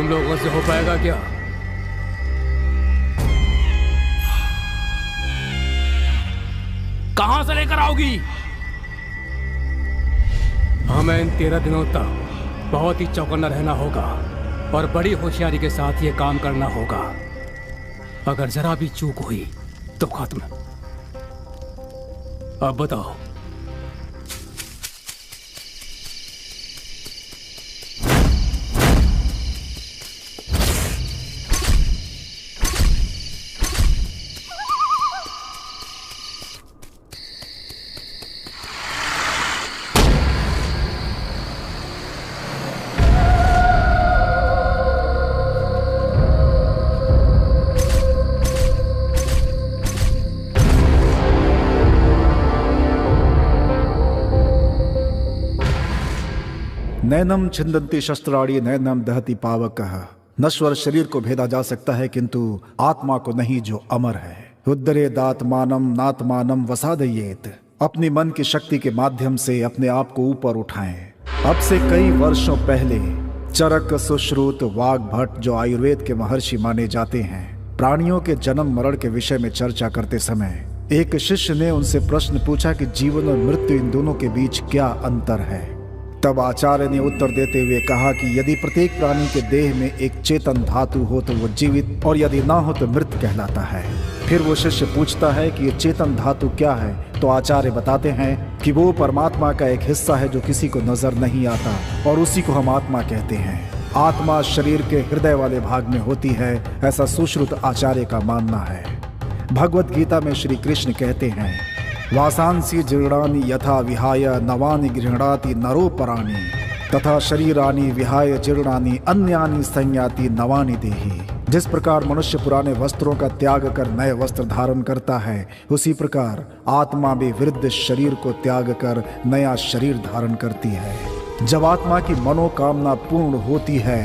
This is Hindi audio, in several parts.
तुम लोगों से हो पाएगा क्या? कहां से लेकर आओगी? हमें इन 13 दिनों तक बहुत ही चौकन्ना रहना होगा और बड़ी होशियारी के साथ ये काम करना होगा। अगर जरा भी चूक हुई तो खत्म। अब बताओ। नैनम छिन्दन्ति शस्त्राणि नैनम दहति पावकः। नश्वर शरीर को भेदा जा सकता है किंतु आत्मा को नहीं, जो अमर है। उद्धरेदात्मानम नात्मानम वसादयेत। अपनी मन की शक्ति के माध्यम से अपने आप को ऊपर उठाएं। अब से कई वर्षों पहले चरक सुश्रुत वाग्भट, जो आयुर्वेद के महर्षि माने जाते हैं, प्राणियों के जन्म मरण के विषय में चर्चा करते समय एक शिष्य ने उनसे प्रश्न पूछा कि जीवन और मृत्यु, इन दोनों के बीच क्या अंतर है। तब आचार्य ने उत्तर देते हुए कहा कि यदि प्रत्येक प्राणी के देह में एक चेतन धातु हो तो वो जीवित, और यदि ना हो तो मृत कहलाता है। फिर वो शिष्य पूछता है कि ये चेतन धातु क्या है, तो आचार्य बताते हैं कि वो परमात्मा का एक हिस्सा है जो किसी को नजर नहीं आता, और उसी को हम आत्मा कहते हैं। आत्मा शरीर के हृदय वाले भाग में होती है, ऐसा सुश्रुत आचार्य का मानना है। भगवत गीता में श्री कृष्ण कहते हैं, वासांसी जीर्णानि यथा विहाय नवानि गृह्णाति नरो पराणि तथा शरीरानि विहाय जीर्णानि अन्यानि संयाति नवानि देहि। जिस प्रकार मनुष्य पुराने वस्त्रों का त्याग कर नए वस्त्र धारण करता है, उसी प्रकार आत्मा भी वृद्ध शरीर को त्याग कर नया शरीर धारण करती है। जब आत्मा की मनोकामना पूर्ण होती है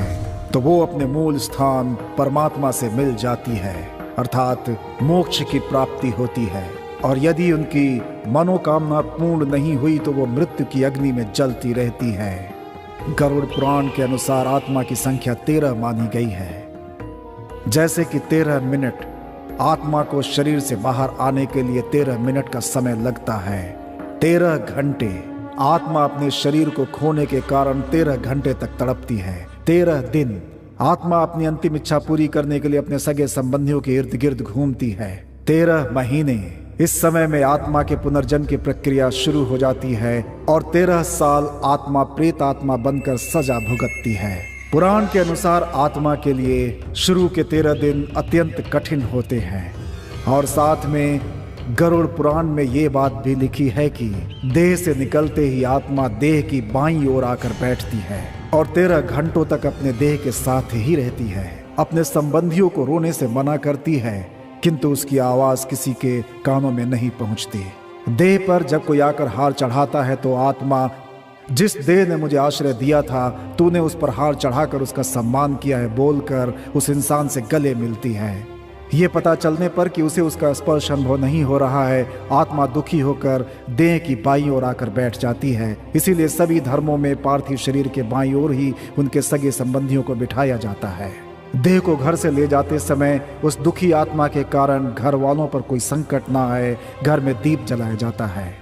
तो वो अपने मूल स्थान परमात्मा से मिल जाती है, अर्थात मोक्ष की प्राप्ति होती है। और यदि उनकी मनोकामना पूर्ण नहीं हुई तो वो मृत्यु की अग्नि में जलती रहती है। गरुड़ पुराण के अनुसार आत्मा की संख्या 13 मानी गई है। जैसे कि 13 मिनट आत्मा को शरीर से बाहर आने के लिए 13 मिनट का समय लगता है, 13 घंटे आत्मा अपने शरीर को खोने के कारण 13 घंटे तक तड़पती है। 13 दिन आत्मा अपनी अंतिम इच्छा पूरी करने के लिए अपने सगे संबंधियों के इर्द गिर्द घूमती है। 13 महीने इस समय में आत्मा के पुनर्जन्म की प्रक्रिया शुरू हो जाती है और 13 साल आत्मा प्रेत आत्मा बनकर सजा भुगतती है। पुराण के अनुसार आत्मा के लिए शुरू के 13 दिन अत्यंत कठिन होते हैं। और साथ में गरुड़ पुराण में ये बात भी लिखी है कि देह से निकलते ही आत्मा देह की बाईं ओर आकर बैठती है और 13 घंटों तक अपने देह के साथ ही रहती है। अपने संबंधियों को रोने से मना करती है, किंतु उसकी आवाज किसी के कानों में नहीं पहुंचती। देह पर जब कोई आकर हार चढ़ाता है तो आत्मा, जिस देह ने मुझे आश्रय दिया था, तूने उस पर हार चढ़ाकर उसका सम्मान किया है, बोलकर उस इंसान से गले मिलती है। ये पता चलने पर कि उसे उसका स्पर्श अनुभव नहीं हो रहा है, आत्मा दुखी होकर देह की बाईं ओर आकर बैठ जाती है। इसीलिए सभी धर्मों में पार्थिव शरीर के बाईं ओर ही उनके सगे संबंधियों को बिठाया जाता है। देह को घर से ले जाते समय उस दुखी आत्मा के कारण घर वालों पर कोई संकट ना आए, घर में दीप जलाया जाता है,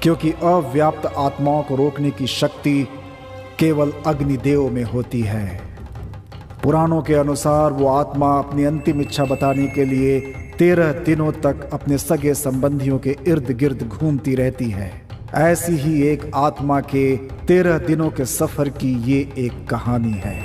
क्योंकि अव्याप्त आत्माओं को रोकने की शक्ति केवल अग्निदेव में होती है। पुराणों के अनुसार वो आत्मा अपनी अंतिम इच्छा बताने के लिए 13 दिनों तक अपने सगे संबंधियों के इर्द गिर्द घूमती रहती है। ऐसी ही एक आत्मा के 13 दिनों के सफर की ये एक कहानी है।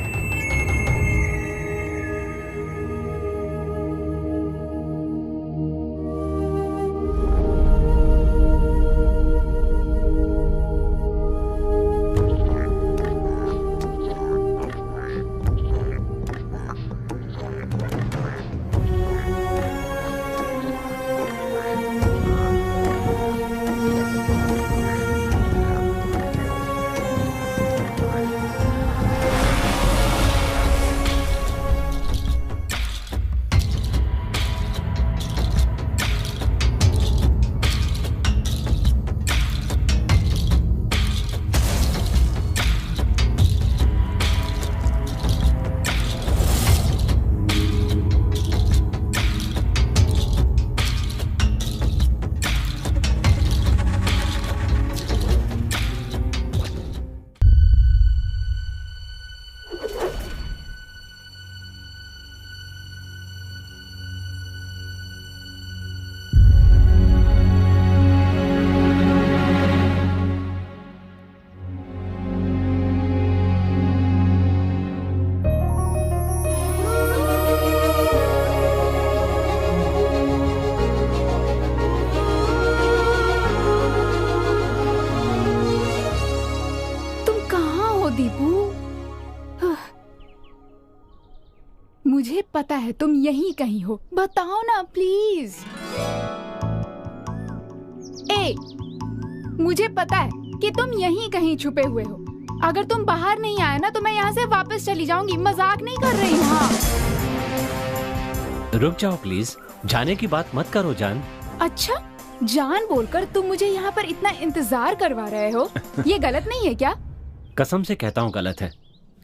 पता है तुम यहीं कहीं हो, बताओ ना प्लीज। मुझे पता है कि तुम यहीं कहीं छुपे हुए हो। अगर तुम बाहर नहीं आए ना तो मैं यहाँ से वापस चली जाऊंगी। मजाक नहीं कर रही हूँ। हाँ। रुक जाओ प्लीज, जाने की बात मत करो जान। अच्छा, जान बोलकर तुम मुझे यहाँ पर इतना इंतजार करवा रहे हो, ये गलत नहीं है क्या? कसम से कहता हूँ गलत है,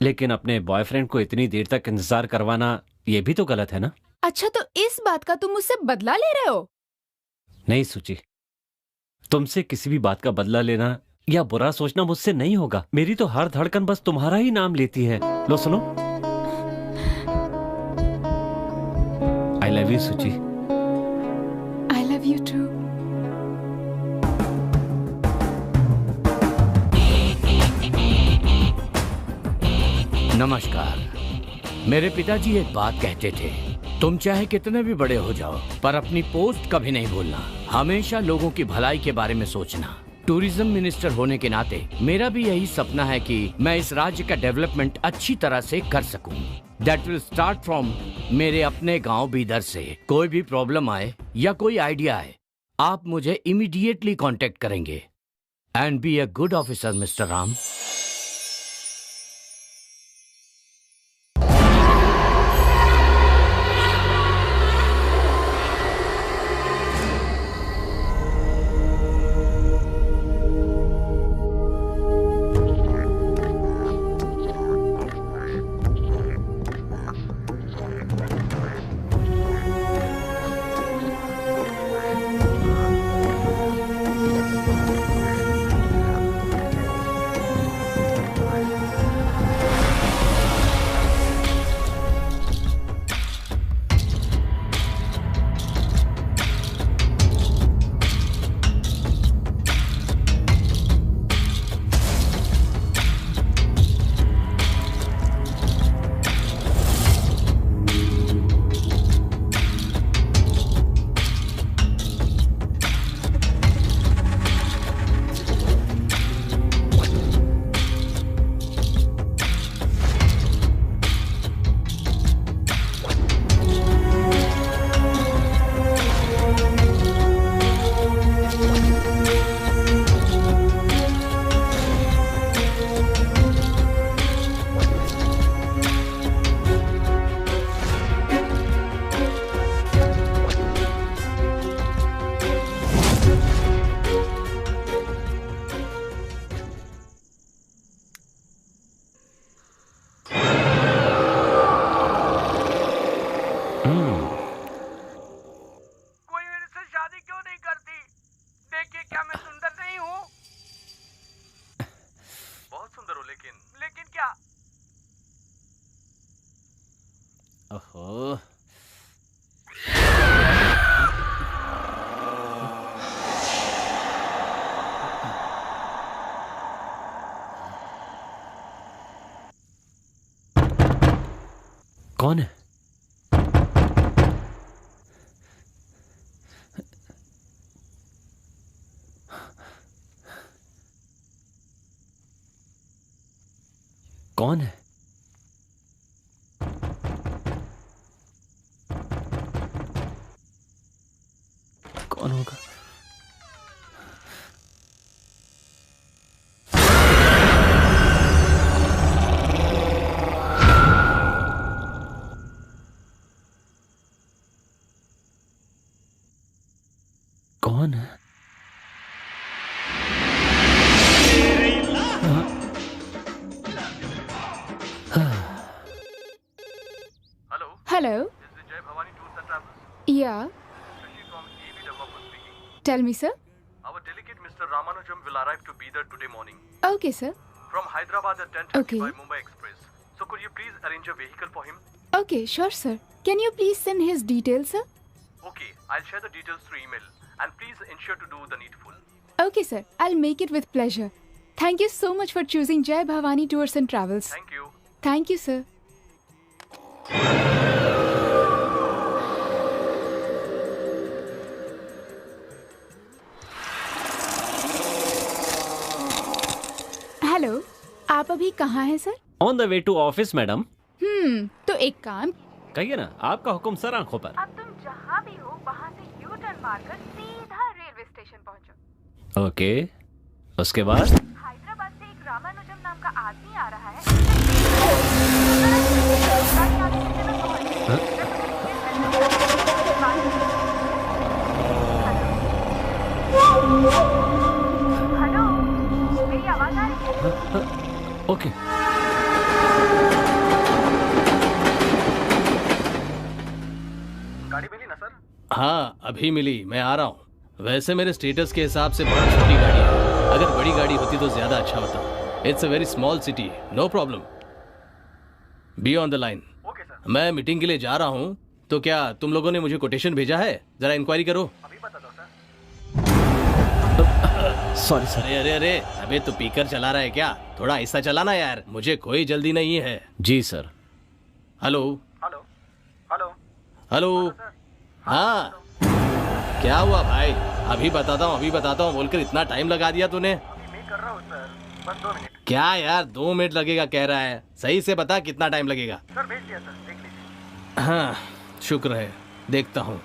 लेकिन अपने बॉयफ्रेंड को इतनी देर तक इंतजार करवाना ये भी तो गलत है ना। अच्छा, तो इस बात का तुम मुझसे बदला ले रहे हो? नहीं सुची, तुमसे किसी भी बात का बदला लेना या बुरा सोचना मुझसे नहीं होगा। मेरी तो हर धड़कन बस तुम्हारा ही नाम लेती है। लो सुनो, आई love you Suchi. I love you too. नमस्कार। मेरे पिताजी एक बात कहते थे, तुम चाहे कितने भी बड़े हो जाओ पर अपनी पोस्ट कभी नहीं भूलना, हमेशा लोगों की भलाई के बारे में सोचना। टूरिज्म मिनिस्टर होने के नाते मेरा भी यही सपना है कि मैं इस राज्य का डेवलपमेंट अच्छी तरह से कर सकूं। दैट विल स्टार्ट फ्रॉम मेरे अपने गांव बीदर से। कोई भी प्रॉब्लम आए या कोई आइडिया आए, आप मुझे इमीडिएटली कांटेक्ट करेंगे। And be a good officer mister Ram. कौन है? कौन है? कौन होगा? कौन है? Hello. This is Jai Bhavani Tours and Travels. Yeah. Rishi from AV Development speaking. Tell me, sir. Our delegate Mr. Ramanujam will arrive to be there today morning. Okay, sir. From Hyderabad at 10:30 Okay. by Mumbai Express. So could you please arrange a vehicle for him? Okay, sure, sir. Can you please send his details, sir? Okay, I'll share the details through email. And please ensure to do the needful. Okay, sir. I'll make it with pleasure. Thank you so much for choosing Jai Bhavani Tours and Travels. Thank you. Thank you, sir. Hello, आप अभी कहाँ हैं sir? On the way to office madam. तो एक काम कहिए ना, आपका हुक्म सर, आंखों पर। अब तुम जहाँ भी हो वहाँ से यू टर्न मारकर सीधा रेलवे स्टेशन पहुँचो। ओके, उसके बाद? हैदराबाद से एक रामानुजम नाम का आदमी आ रहा है। हेलो, मेरी आवाज आ रही है? ओके। गाड़ी मिली ना सर? हाँ अभी मिली, मैं आ रहा हूँ। वैसे मेरे स्टेटस के हिसाब से बहुत छोटी गाड़ी है, अगर बड़ी गाड़ी होती तो ज्यादा अच्छा होता। It's a very small city, no problem. Be on the line. Okay sir. मैं मीटिंग के लिए जा रहा हूँ, तो क्या तुम लोगों ने मुझे कोटेशन भेजा है? जरा इंक्वायरी करो। अभी बता दो सर। Sorry sir. अरे अरे अरे, अबे तू पीकर चला रहा है क्या? थोड़ा ऐसा चलाना यार, मुझे कोई जल्दी नहीं है। जी sir. Hello hello hello hello. हाँ क्या हुआ भाई? अभी बताता हूँ बोलकर इतना टाइम लगा दिया तूने। अभी मैं कर रहा हूँ सर, बस 2 मिनट। क्या यार 2 मिनट लगेगा कह रहा है? सही से बता कितना टाइम लगेगा? सर भेज दिया सर, देख लीजिए। हाँ शुक्र है, देखता हूँ।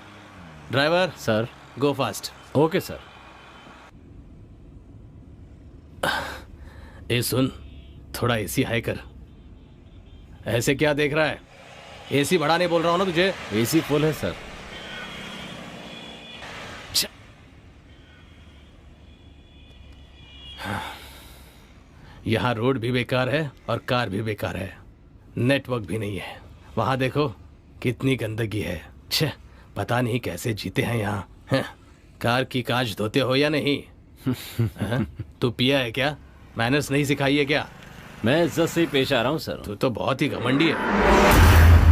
Driver sir. Go fast. Okay sir. ए सुन, थोड़ा एसी हाई कर। ऐसे क्या देख रहा है? एसी बढ़ाने बोल रहा हूँ ना तुझे। एसी फुल है सर। यहाँ रोड भी बेकार है और कार भी बेकार है, नेटवर्क भी नहीं है। वहां देखो कितनी गंदगी है। छे, पता नहीं कैसे जीते हैं यहाँ। हैं? कार की कांच धोते हो या नहीं? हैं? तू पिया है क्या? मैनर्स नहीं सिखाई है क्या? मैं इज्जत से ही पेश आ रहा हूँ सर। तू तो बहुत ही घमंडी है।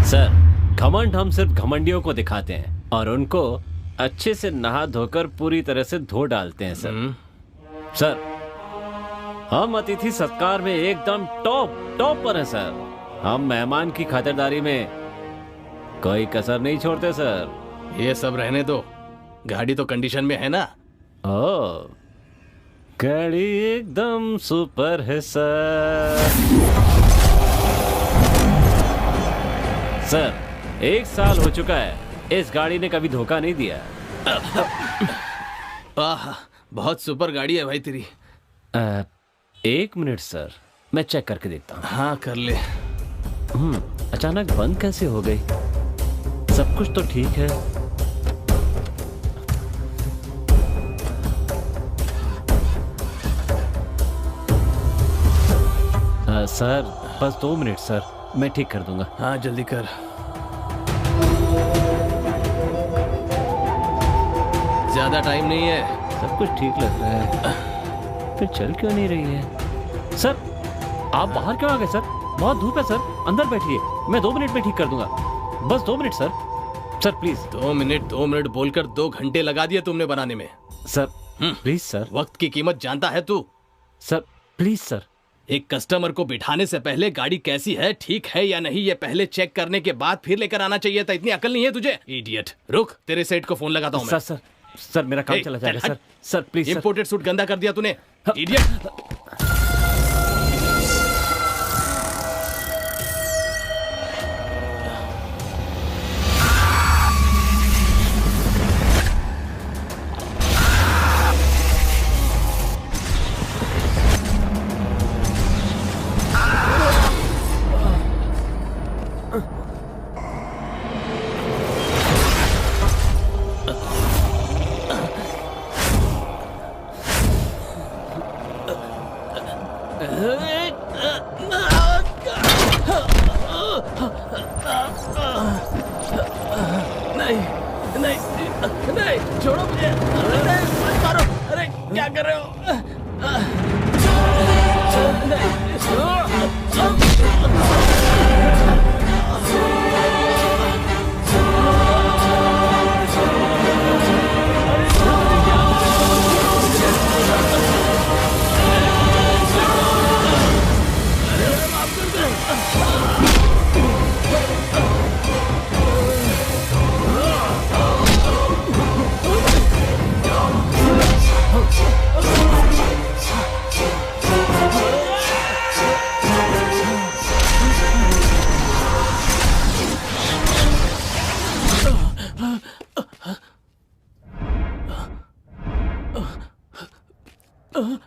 सर, घमंड हम सिर्फ घमंडियों को दिखाते हैं और उनको अच्छे से नहा धोकर पूरी तरह से धो डालते हैं सर। सर, हम अतिथि सत्कार में एकदम टॉप पर हैं सर। हम मेहमान की खातिरदारी में कोई कसर नहीं छोड़ते सर। ये सब रहने दो, गाड़ी तो कंडीशन में है ना? ओ, गाड़ी एकदम सुपर है सर। सर, 1 साल हो चुका है, इस गाड़ी ने कभी धोखा नहीं दिया। आह, बहुत सुपर गाड़ी है भाई तेरी। 1 मिनट सर, मैं चेक करके देखता हूँ। हाँ कर ले। अचानक बंद कैसे हो गई? सब कुछ तो ठीक है। सर बस 2 मिनट सर, मैं ठीक कर दूंगा। हाँ जल्दी कर। ज्यादा टाइम नहीं है। सब कुछ ठीक लग रहा है, फिर चल क्यों नहीं रही है? सर, आप बाहर क्यों आ गए सर? बहुत धूप है सर, अंदर बैठिए, मैं 2 मिनट में ठीक कर दूंगा। बस 2 minute sir. Sir please. 2 minute बोलकर 2 घंटे लगा दिए तुमने बनाने में। Sir please sir. वक्त की कीमत जानता है तू? Sir please sir. एक कस्टमर को बिठाने से पहले गाड़ी कैसी है, ठीक है या नहीं, ये पहले चेक करने के बाद फिर लेकर आना चाहिए था। इतनी अकल नहीं है तुझे? इडियट। रुक, तेरे सेठ को फोन लगाता हूं मैं। सर मेरा काम चला जाएगा sir. Sir please. Imported suit गंदा कर दिया तूने, इडियट। नहीं, छोड़ो मुझे। अरे मत मारो। अरे क्या कर रहे हो? कहाँ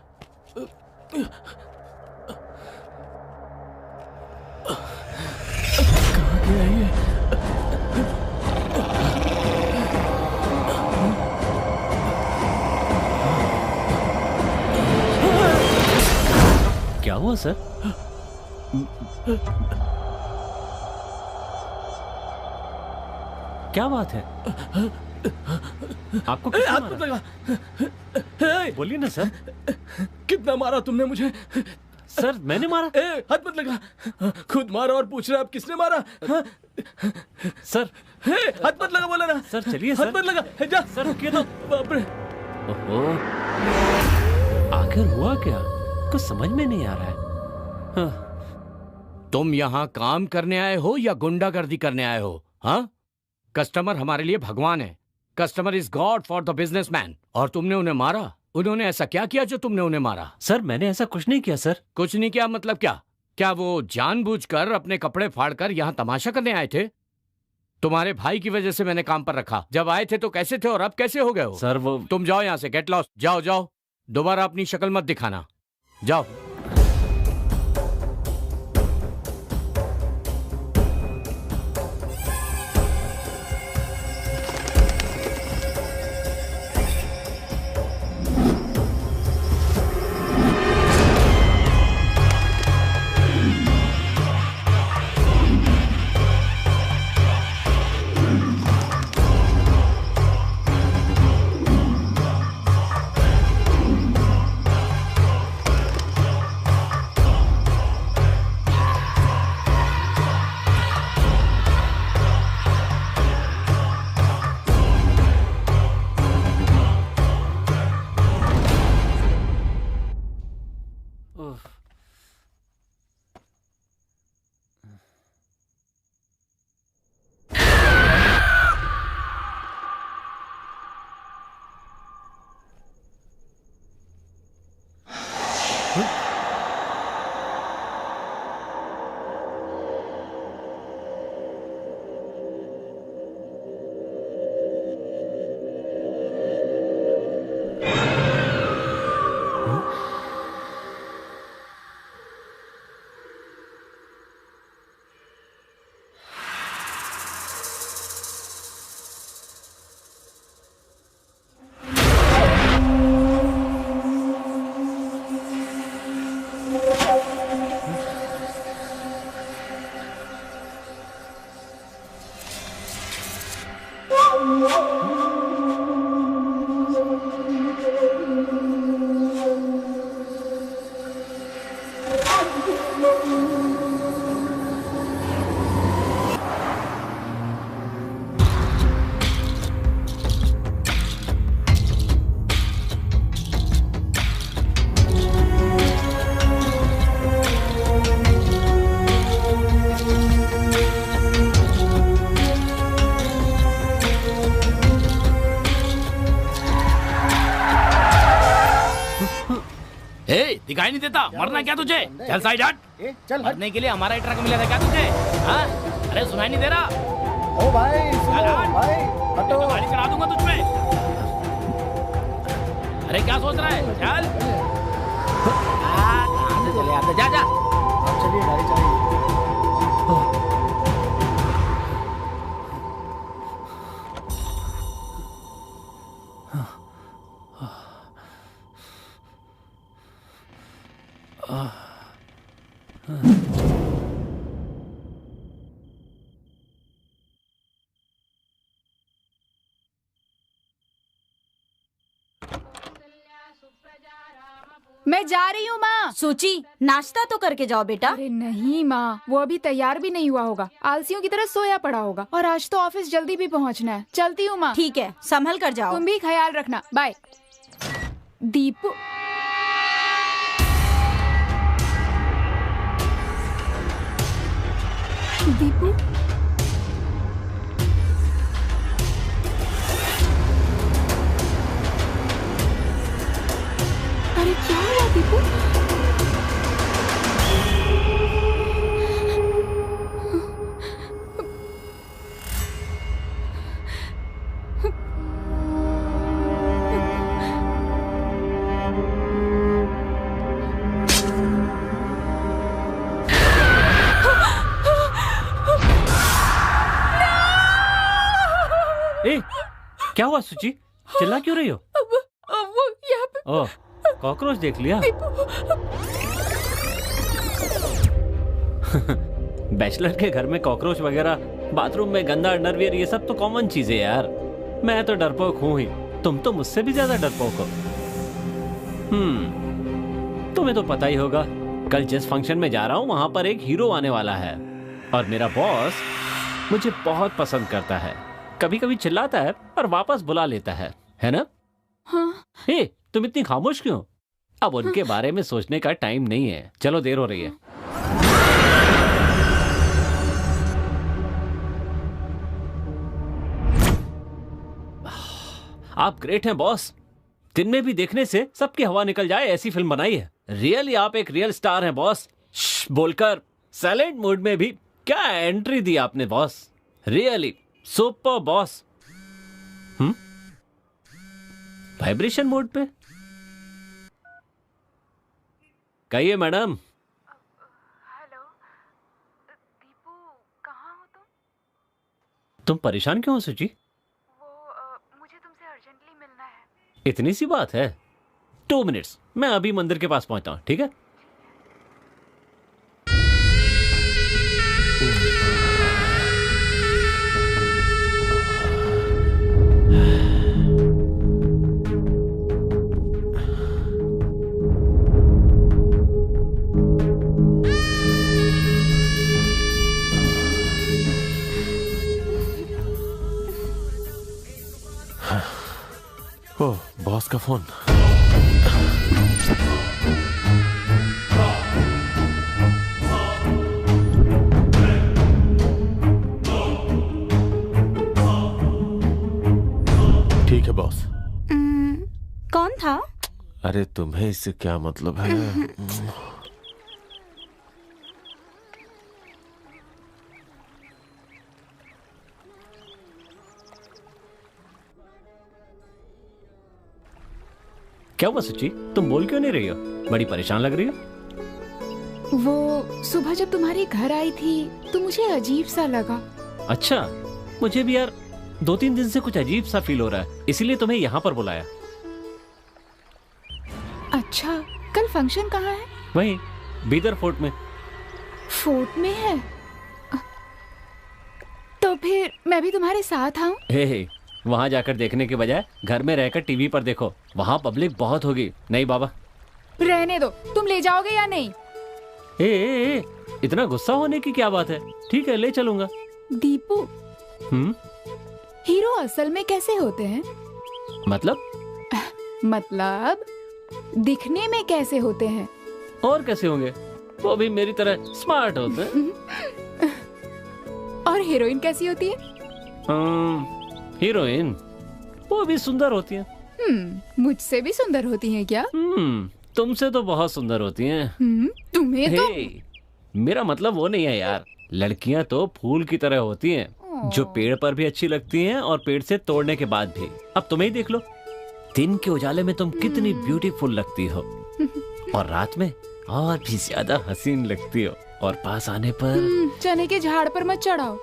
गया ये? क्या हुआ सर? क्या बात है? आपको किसने हाथ मत मारा? लगा। बोलिए ना सर। कितना मारा तुमने मुझे? सर मैंने मारा? हाथ मत लगा। खुद मारा और पूछ रहा आप किसने मारा? सर हाथ मत लगा बोला ना। सर चलिए सर। हाथ मत लगा। जा सर रुकिए तो। बाप रे। ओहो, आखिर हुआ क्या? कुछ समझ में नहीं आ रहा है। हाँ। तुम यहाँ काम करने आए हो या गुंडागर्दी करने आए हो? हाँ, कस्टमर हमारे लिए भगवान है। Customer is God for the businessman. और तुमने उन्हें मारा? उन्होंने ऐसा क्या किया जो तुमने उन्हें मारा? सर मैंने ऐसा कुछ नहीं किया सर। कुछ नहीं किया मतलब क्या? क्या वो जानबूझकर अपने कपड़े फाड़कर यहाँ तमाशा करने आए थे? तुम्हारे भाई की वजह से मैंने काम पर रखा। जब आए थे तो कैसे थे और अब कैसे हो गए हो? सर वो तुम जाओ यहाँ से, गेट लॉस्ट। जाओ जाओ, दोबारा अपनी शक्ल मत दिखाना। जाओ। दिखाई नहीं देता? मरना क्या तुझे? चल साइड हट। चल मरने के लिए हमारा ही ट्रक मिला था क्या तुझे? हाँ? अरे सुनाई नहीं दे रहा? ओ भाई सुनो भाई, हटो। तो गाड़ी चढ़ा दूंगा तुझ पे। अरे क्या सोच रहा है? चल। कहाँ से चले आते? जा जा। चलिए गाड़ी चलिए। मैं जा रही हूँ माँ। सूची, नाश्ता तो करके जाओ बेटा। अरे नहीं माँ, वो अभी तैयार भी नहीं हुआ होगा, आलसियों की तरह सोया पड़ा होगा, और आज तो ऑफिस जल्दी भी पहुँचना है। चलती हूँ माँ। ठीक है, संभल कर जाओ। तुम भी ख्याल रखना। बाय। दीपू, दीपू, अरे क्या हुआ दीपू? क्या हुआ सुची? चिल्ला क्यों रही हो? वो यहाँ पे ओह, कॉकरोच देख लिया? बैचलर के घर में कॉकरोच वगैरह, बाथरूम में गंदा अंडरवियर, ये सब तो कॉमन चीजें यार। मैं तो डरपोक हूं ही, तुम तो मुझसे भी ज्यादा डरपोक हो। तुम्हें तो पता ही होगा, कल जिस फंक्शन में जा रहा हूं वहां पर एक हीरो आने वाला है और मेरा बॉस मुझे बहुत पसंद करता है। कभी कभी चिल्लाता है और वापस बुला लेता है ना? हाँ। हे, तुम इतनी खामोश क्यों? अब उनके बारे में सोचने का टाइम नहीं है, चलो देर हो रही है। आप ग्रेट हैं बॉस, दिन में भी देखने से सबकी हवा निकल जाए ऐसी फिल्म बनाई है। रियली आप एक रियल स्टार हैं बॉस। बोलकर साइलेंट मोड में भी क्या एंट्री दी आपने boss, really super boss. Vibration mode पे कहिए मैडम। हेलो दीपू, कहाँ हो तुम? तुम परेशान क्यों हो सुची? मुझे तुमसे अर्जेंटली मिलना है। इतनी सी बात है? 2 मिनट्स, मैं अभी मंदिर के पास पहुंचता हूं, ठीक है? ओह, बॉस का फोन। ठीक है बॉस। कौन था? अरे तुम्हें इससे क्या मतलब है? क्या हुआ सच्ची, तुम बोल क्यों नहीं रही हो? बड़ी परेशान लग रही हो। वो सुबह जब तुम्हारे घर आई थी तो मुझे अजीब सा लगा। अच्छा, मुझे भी यार 2-3 दिन से कुछ अजीब सा फील हो रहा है, इसीलिए तुम्हें यहाँ पर बुलाया। अच्छा, कल फंक्शन कहाँ है? वहीं बीदर फोर्ट में। फोर्ट में है? तो फिर मैं भी तुम्हारे साथ आऊं? हे, वहां जाकर देखने के बजाय घर में रहकर टीवी पर देखो, वहां पब्लिक बहुत होगी। नहीं बाबा, रहने दो, तुम ले जाओगे या नहीं? ए, इतना गुस्सा होने की क्या बात है? ठीक है, ले चलूंगा। दीपू, हीरो असल में कैसे होते हैं? मतलब दिखने में कैसे होते हैं? और कैसे होंगे, वो भी मेरी तरह स्मार्ट होते हैं। और हीरोइन कैसी होती है? हीरोइन वो भी सुंदर होती हैं। मुझसे भी सुंदर होती हैं क्या? तुमसे तो बहुत सुंदर होती हैं। तुम्हें तो मेरा मतलब वो नहीं है यार, लड़कियां तो फूल की तरह होती हैं, जो पेड़ पर भी अच्छी लगती हैं और पेड़ से तोड़ने के बाद भी। अब तुम्हें ही देख लो, दिन के उजाले में तुम कितनी ब्यूटीफुल लगती हो और रात में और भी ज्यादा हसीन लगती हो, और पास आने पर चने के झाड़ पर मत चढ़ाओ।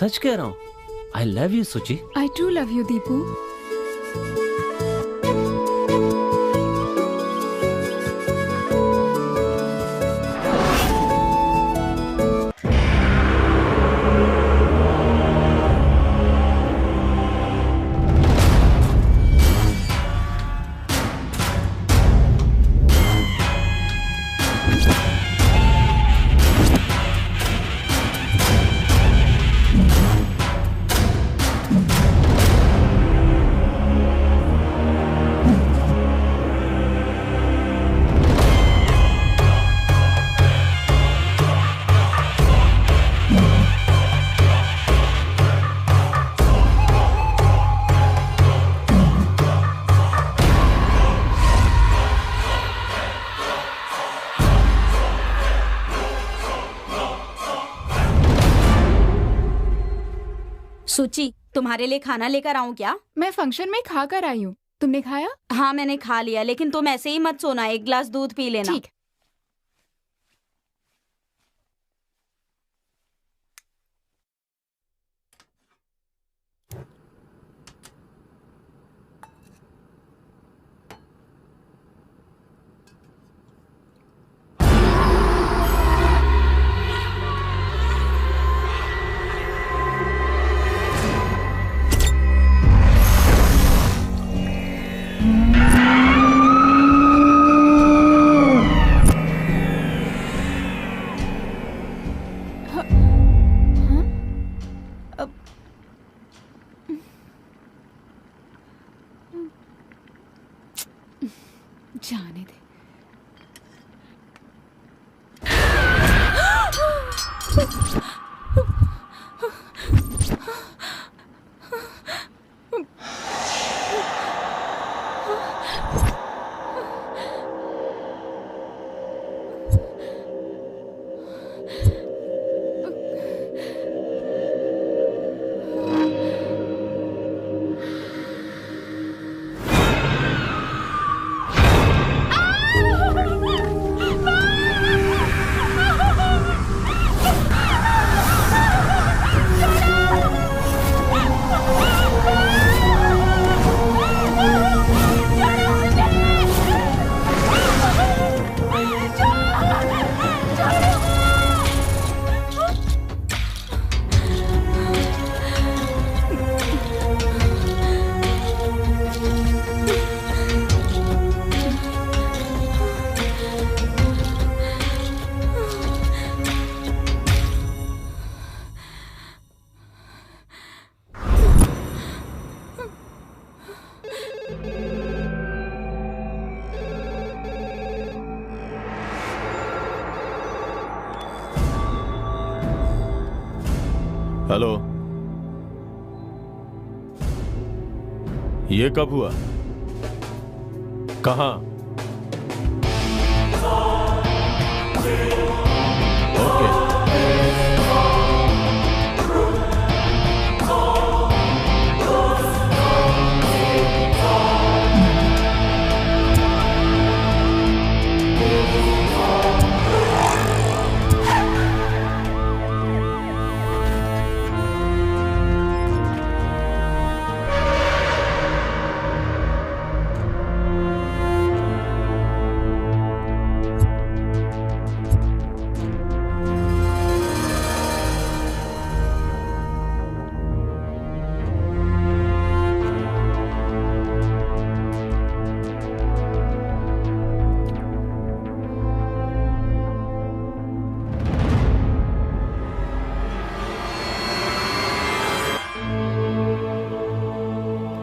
सच कह रहा हूँ। I love you, Suchi. I too love you, Deepu. सुची, तुम्हारे लिए खाना लेकर आऊं क्या? मैं फंक्शन में खा कर आई हूँ, तुमने खाया? हाँ मैंने खा लिया, लेकिन तुम ऐसे ही मत सोना, एक गिलास दूध पी लेना। ठीक। जाने दे। हेलो, ये कब हुआ? कहाँ? ओके।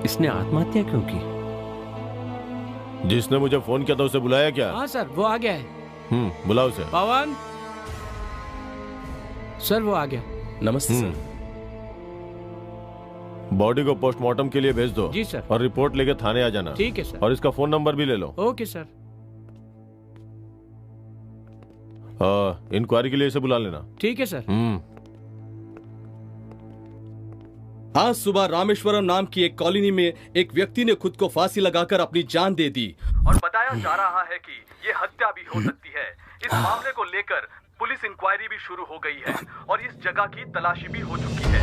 इसने आत्महत्या क्यों की? जिसने मुझे फोन किया था उसे बुलाया क्या? हाँ सर, वो आ गया है। बुलाओ उसे। पवन सर, वो आ गया। नमस्ते सर। बॉडी को पोस्टमार्टम के लिए भेज दो। जी सर। और रिपोर्ट लेके थाने आ जाना। ठीक है सर। और इसका फोन नंबर भी ले लो। Okay sir. इंक्वायरी के लिए इसे बुला लेना। ठीक है सर। आज सुबह रामेश्वरम नाम की एक कॉलोनी में एक व्यक्ति ने खुद को फांसी लगाकर अपनी जान दे दी और बताया जा रहा है कि ये हत्या भी हो सकती है। इस मामले को लेकर पुलिस इंक्वायरी भी शुरू हो गई है और इस जगह की तलाशी भी हो चुकी है।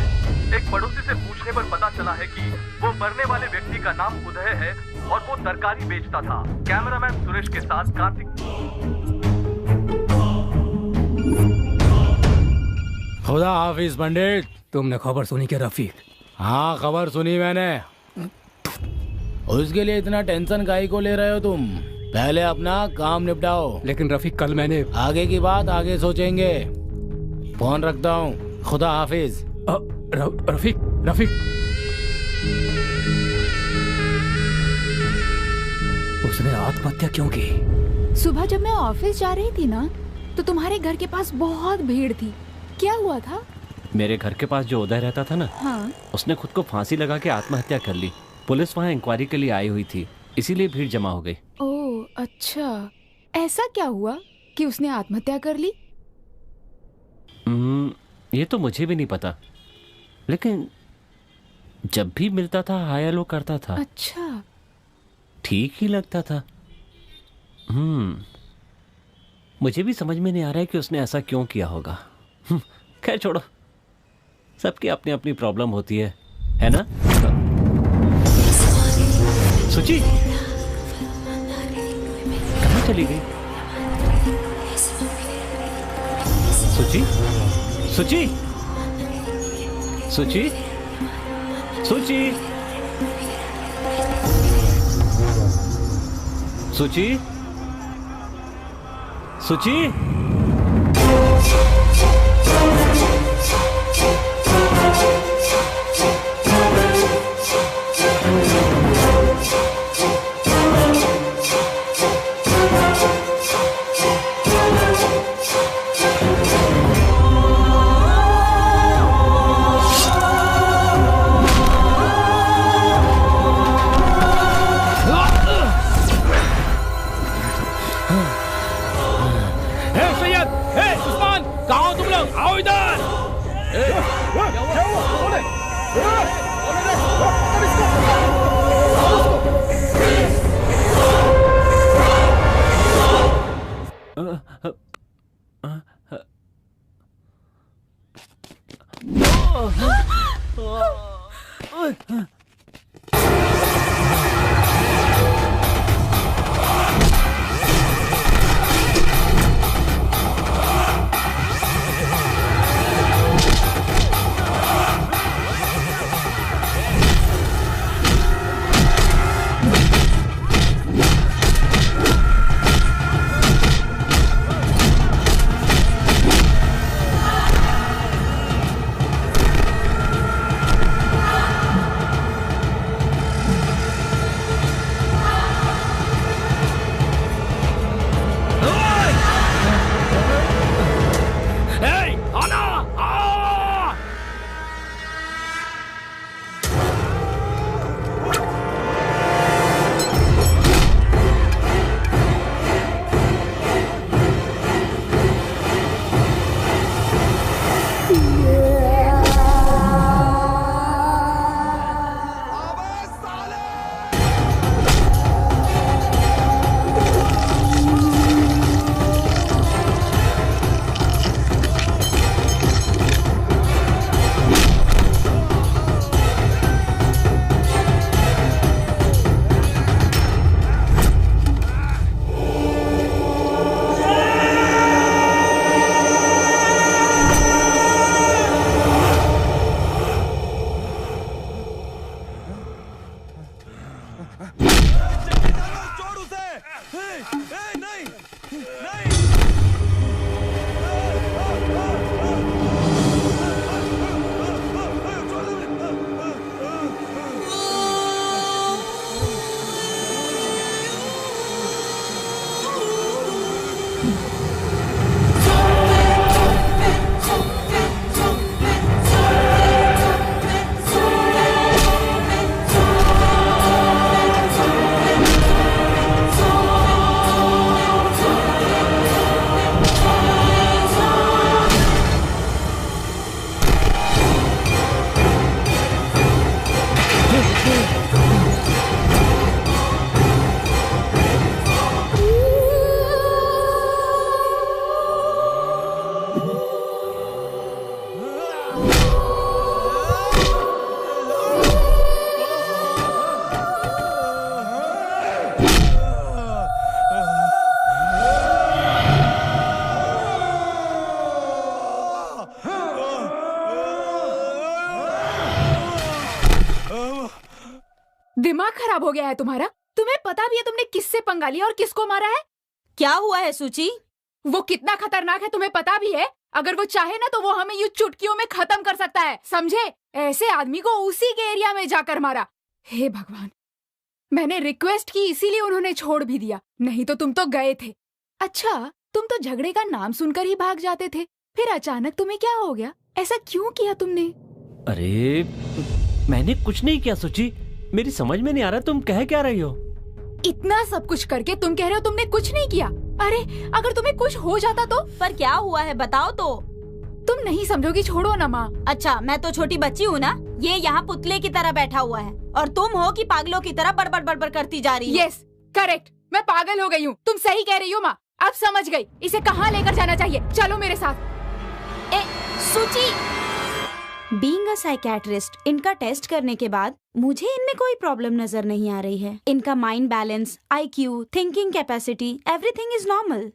एक पड़ोसी से पूछने पर पता चला है कि वो मरने वाले व्यक्ति का नाम उदय है और वो तरकारी बेचता था। कैमरामैन सुरेश के साथ कार्तिक। खुदा हाफिज पंडित। तुमने खबर सुनी क्या रफीक? हाँ, खबर सुनी मैंने। उसके लिए इतना टेंशन काहे को ले रहे हो तुम? पहले अपना काम निपटाओ। लेकिन रफीक, कल मैंने आगे की बात आगे सोचेंगे। फोन रखता हूँ। खुदा हाफिज। रफीक, रफीक। उसने आत्महत्या क्यों की? सुबह जब मैं ऑफिस जा रही थी ना, तो तुम्हारे घर के पास बहुत भीड़ थी। क्या हुआ था? मेरे घर के पास जो उदय रहता था ना, हाँ। उसने खुद को फांसी लगा के आत्महत्या कर ली। पुलिस वहाँ इंक्वायरी के लिए आई हुई थी, इसीलिए भीड़ जमा हो गई। ओह अच्छा, ऐसा क्या हुआ कि उसने आत्महत्या कर ली? ये तो मुझे भी नहीं पता, लेकिन जब भी मिलता था हाय हेलो करता था। अच्छा, ठीक ही लगता था। मुझे भी समझ में नहीं आ रहा है कि उसने ऐसा क्यों किया होगा। खैर छोड़ो, सबकी अपनी अपनी प्रॉब्लम होती है ना? सुची कहाँ चली गई? सुची, सुची, सुची, सुची, सुची, सुची। दिमाग खराब हो गया है तुम्हारा? तुम्हें पता भी है तुमने किससे पंगा लिया और किसको मारा है? क्या हुआ है सूची? वो कितना खतरनाक है तुम्हें पता भी है? अगर वो चाहे ना तो वो हमें यूं चुटकियों में खत्म कर सकता है, समझे? ऐसे आदमी को उसी के एरिया में जाकर मारा। हे भगवान, मैंने रिक्वेस्ट की इसीलिए उन्होंने छोड़ भी दिया, नहीं तो तुम तो गए थे। अच्छा, तुम तो झगड़े का नाम सुनकर ही भाग जाते थे, फिर अचानक तुम्हें क्या हो गया? ऐसा क्यों किया तुमने? अरे मैंने कुछ नहीं किया सूची, मेरी समझ में नहीं आ रहा तुम कह क्या रही हो। इतना सब कुछ करके तुम कह रहे हो तुमने कुछ नहीं किया? अरे अगर तुम्हें कुछ हो जाता तो? पर क्या हुआ है बताओ तो। तुम नहीं समझोगी, छोड़ो ना माँ। अच्छा, मैं तो छोटी बच्ची हूँ ना? ये यहाँ पुतले की तरह बैठा हुआ है और तुम हो कि पागलों की तरह बड़बड़ बड़बड़ करती जा रही हो। यस करेक्ट, मैं पागल हो गई हूँ। तुम सही कह रही हो माँ, अब समझ गई। इसे कहाँ लेकर जाना चाहिए? चलो मेरे साथ। सूची, बीइंग अ साइकियाट्रिस्ट, इनका टेस्ट करने के बाद मुझे इनमें कोई प्रॉब्लम नजर नहीं आ रही है। इनका mind balance, IQ, thinking capacity, everything is normal.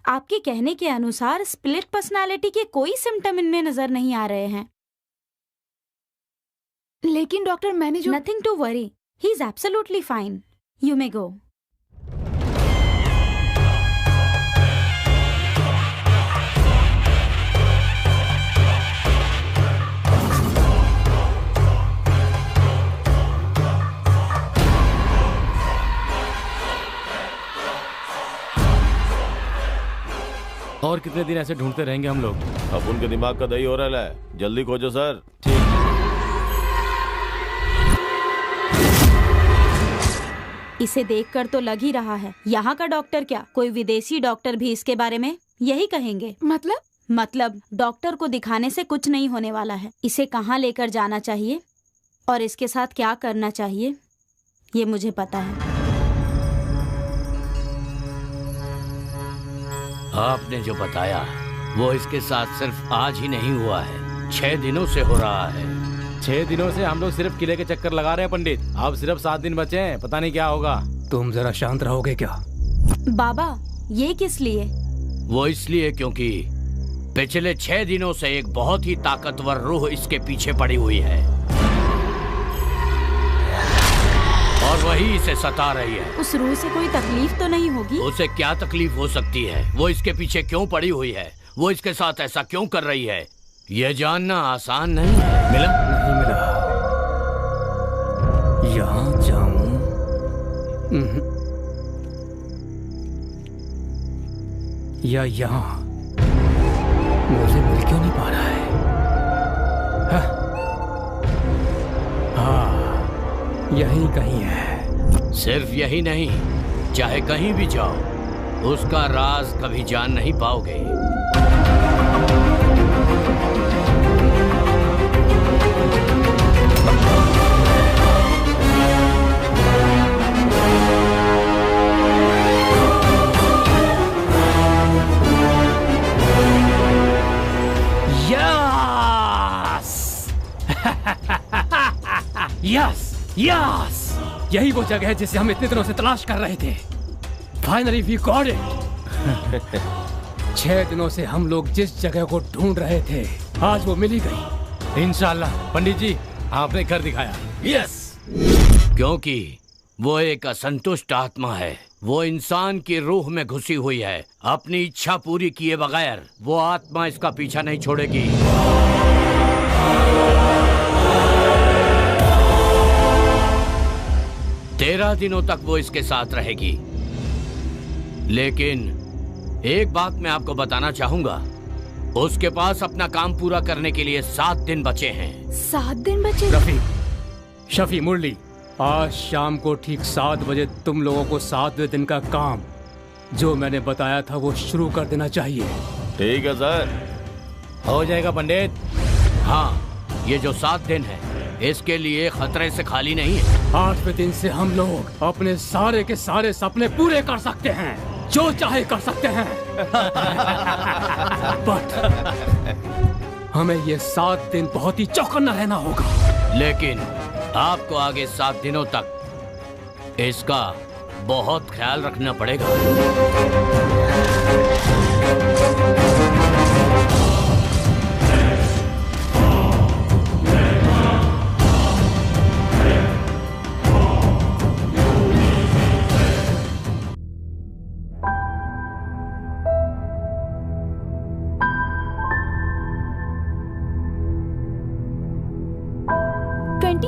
आपके कहने के अनुसार स्प्लिट पर्सनालिटी के कोई सिम्टम इनमें नजर नहीं आ रहे हैं। लेकिन डॉक्टर मैंने जो... nothing to worry, he is absolutely fine. You may go. और कितने दिन ऐसे ढूंढते रहेंगे हम लोग? अब उनके दिमाग का दही हो रहा है, जल्दी खोजो सर। ठीक। इसे देखकर तो लग ही रहा है यहाँ का डॉक्टर क्या, कोई विदेशी डॉक्टर भी इसके बारे में यही कहेंगे। मतलब डॉक्टर को दिखाने से कुछ नहीं होने वाला है। इसे कहाँ लेकर जाना चाहिए और इसके साथ क्या करना चाहिए, ये मुझे पता है। आपने जो बताया वो इसके साथ सिर्फ आज ही नहीं हुआ है, 6 दिनों से हो रहा है। 6 दिनों से हम लोग सिर्फ किले के चक्कर लगा रहे हैं पंडित। अब सिर्फ 7 दिन बचे हैं, पता नहीं क्या होगा। तुम जरा शांत रहोगे क्या? बाबा, ये किस लिए? वो इसलिए क्योंकि पिछले 6 दिनों से एक बहुत ही ताकतवर रूह इसके पीछे पड़ी हुई है और वही इसे सता रही है। उस रूह से कोई तकलीफ तो नहीं होगी? उसे क्या तकलीफ हो सकती है? वो इसके पीछे क्यों पड़ी हुई है, वो इसके साथ ऐसा क्यों कर रही है, ये जानना आसान नहीं है। मिला? नहीं मिला। यहाँ जाऊं? या यहाँ? मुझे मिल क्यों नहीं पा रहा है? हाँ, यहीं कहीं है। सिर्फ यही नहीं, चाहे कहीं भी जाओ उसका राज कभी जान नहीं पाओगे। यस यस, यही वो जगह है जिसे हम इतने दिनों से तलाश कर रहे थे। Finally we got it. 6 दिनों से हम लोग जिस जगह को ढूंढ रहे थे, आज वो मिल ही गई। इंशाल्लाह। पंडित जी, आपने घर दिखाया। यस, क्योंकि वो एक असंतुष्ट आत्मा है। वो इंसान की रूह में घुसी हुई है। अपनी इच्छा पूरी किए बगैर वो आत्मा इसका पीछा नहीं छोड़ेगी। 13 दिनों तक वो इसके साथ रहेगी। लेकिन एक बात मैं आपको बताना चाहूंगा, उसके पास अपना काम पूरा करने के लिए 7 दिन बचे हैं। 7 दिन बचे? रफी, शफी, मुरली, आज शाम को ठीक 7 बजे तुम लोगों को 7वें दिन का काम जो मैंने बताया था वो शुरू कर देना चाहिए। ठीक है सर। हो जाएगा पंडित। हाँ, ये जो 7 दिन है इसके लिए खतरे से खाली नहीं है। 8वें दिन से हम लोग अपने सारे के सारे सपने पूरे कर सकते हैं, जो चाहे कर सकते हैं। बट हमें ये 7 दिन बहुत ही चौकन्ना रहना होगा। लेकिन आपको आगे 7 दिनों तक इसका बहुत ख्याल रखना पड़ेगा।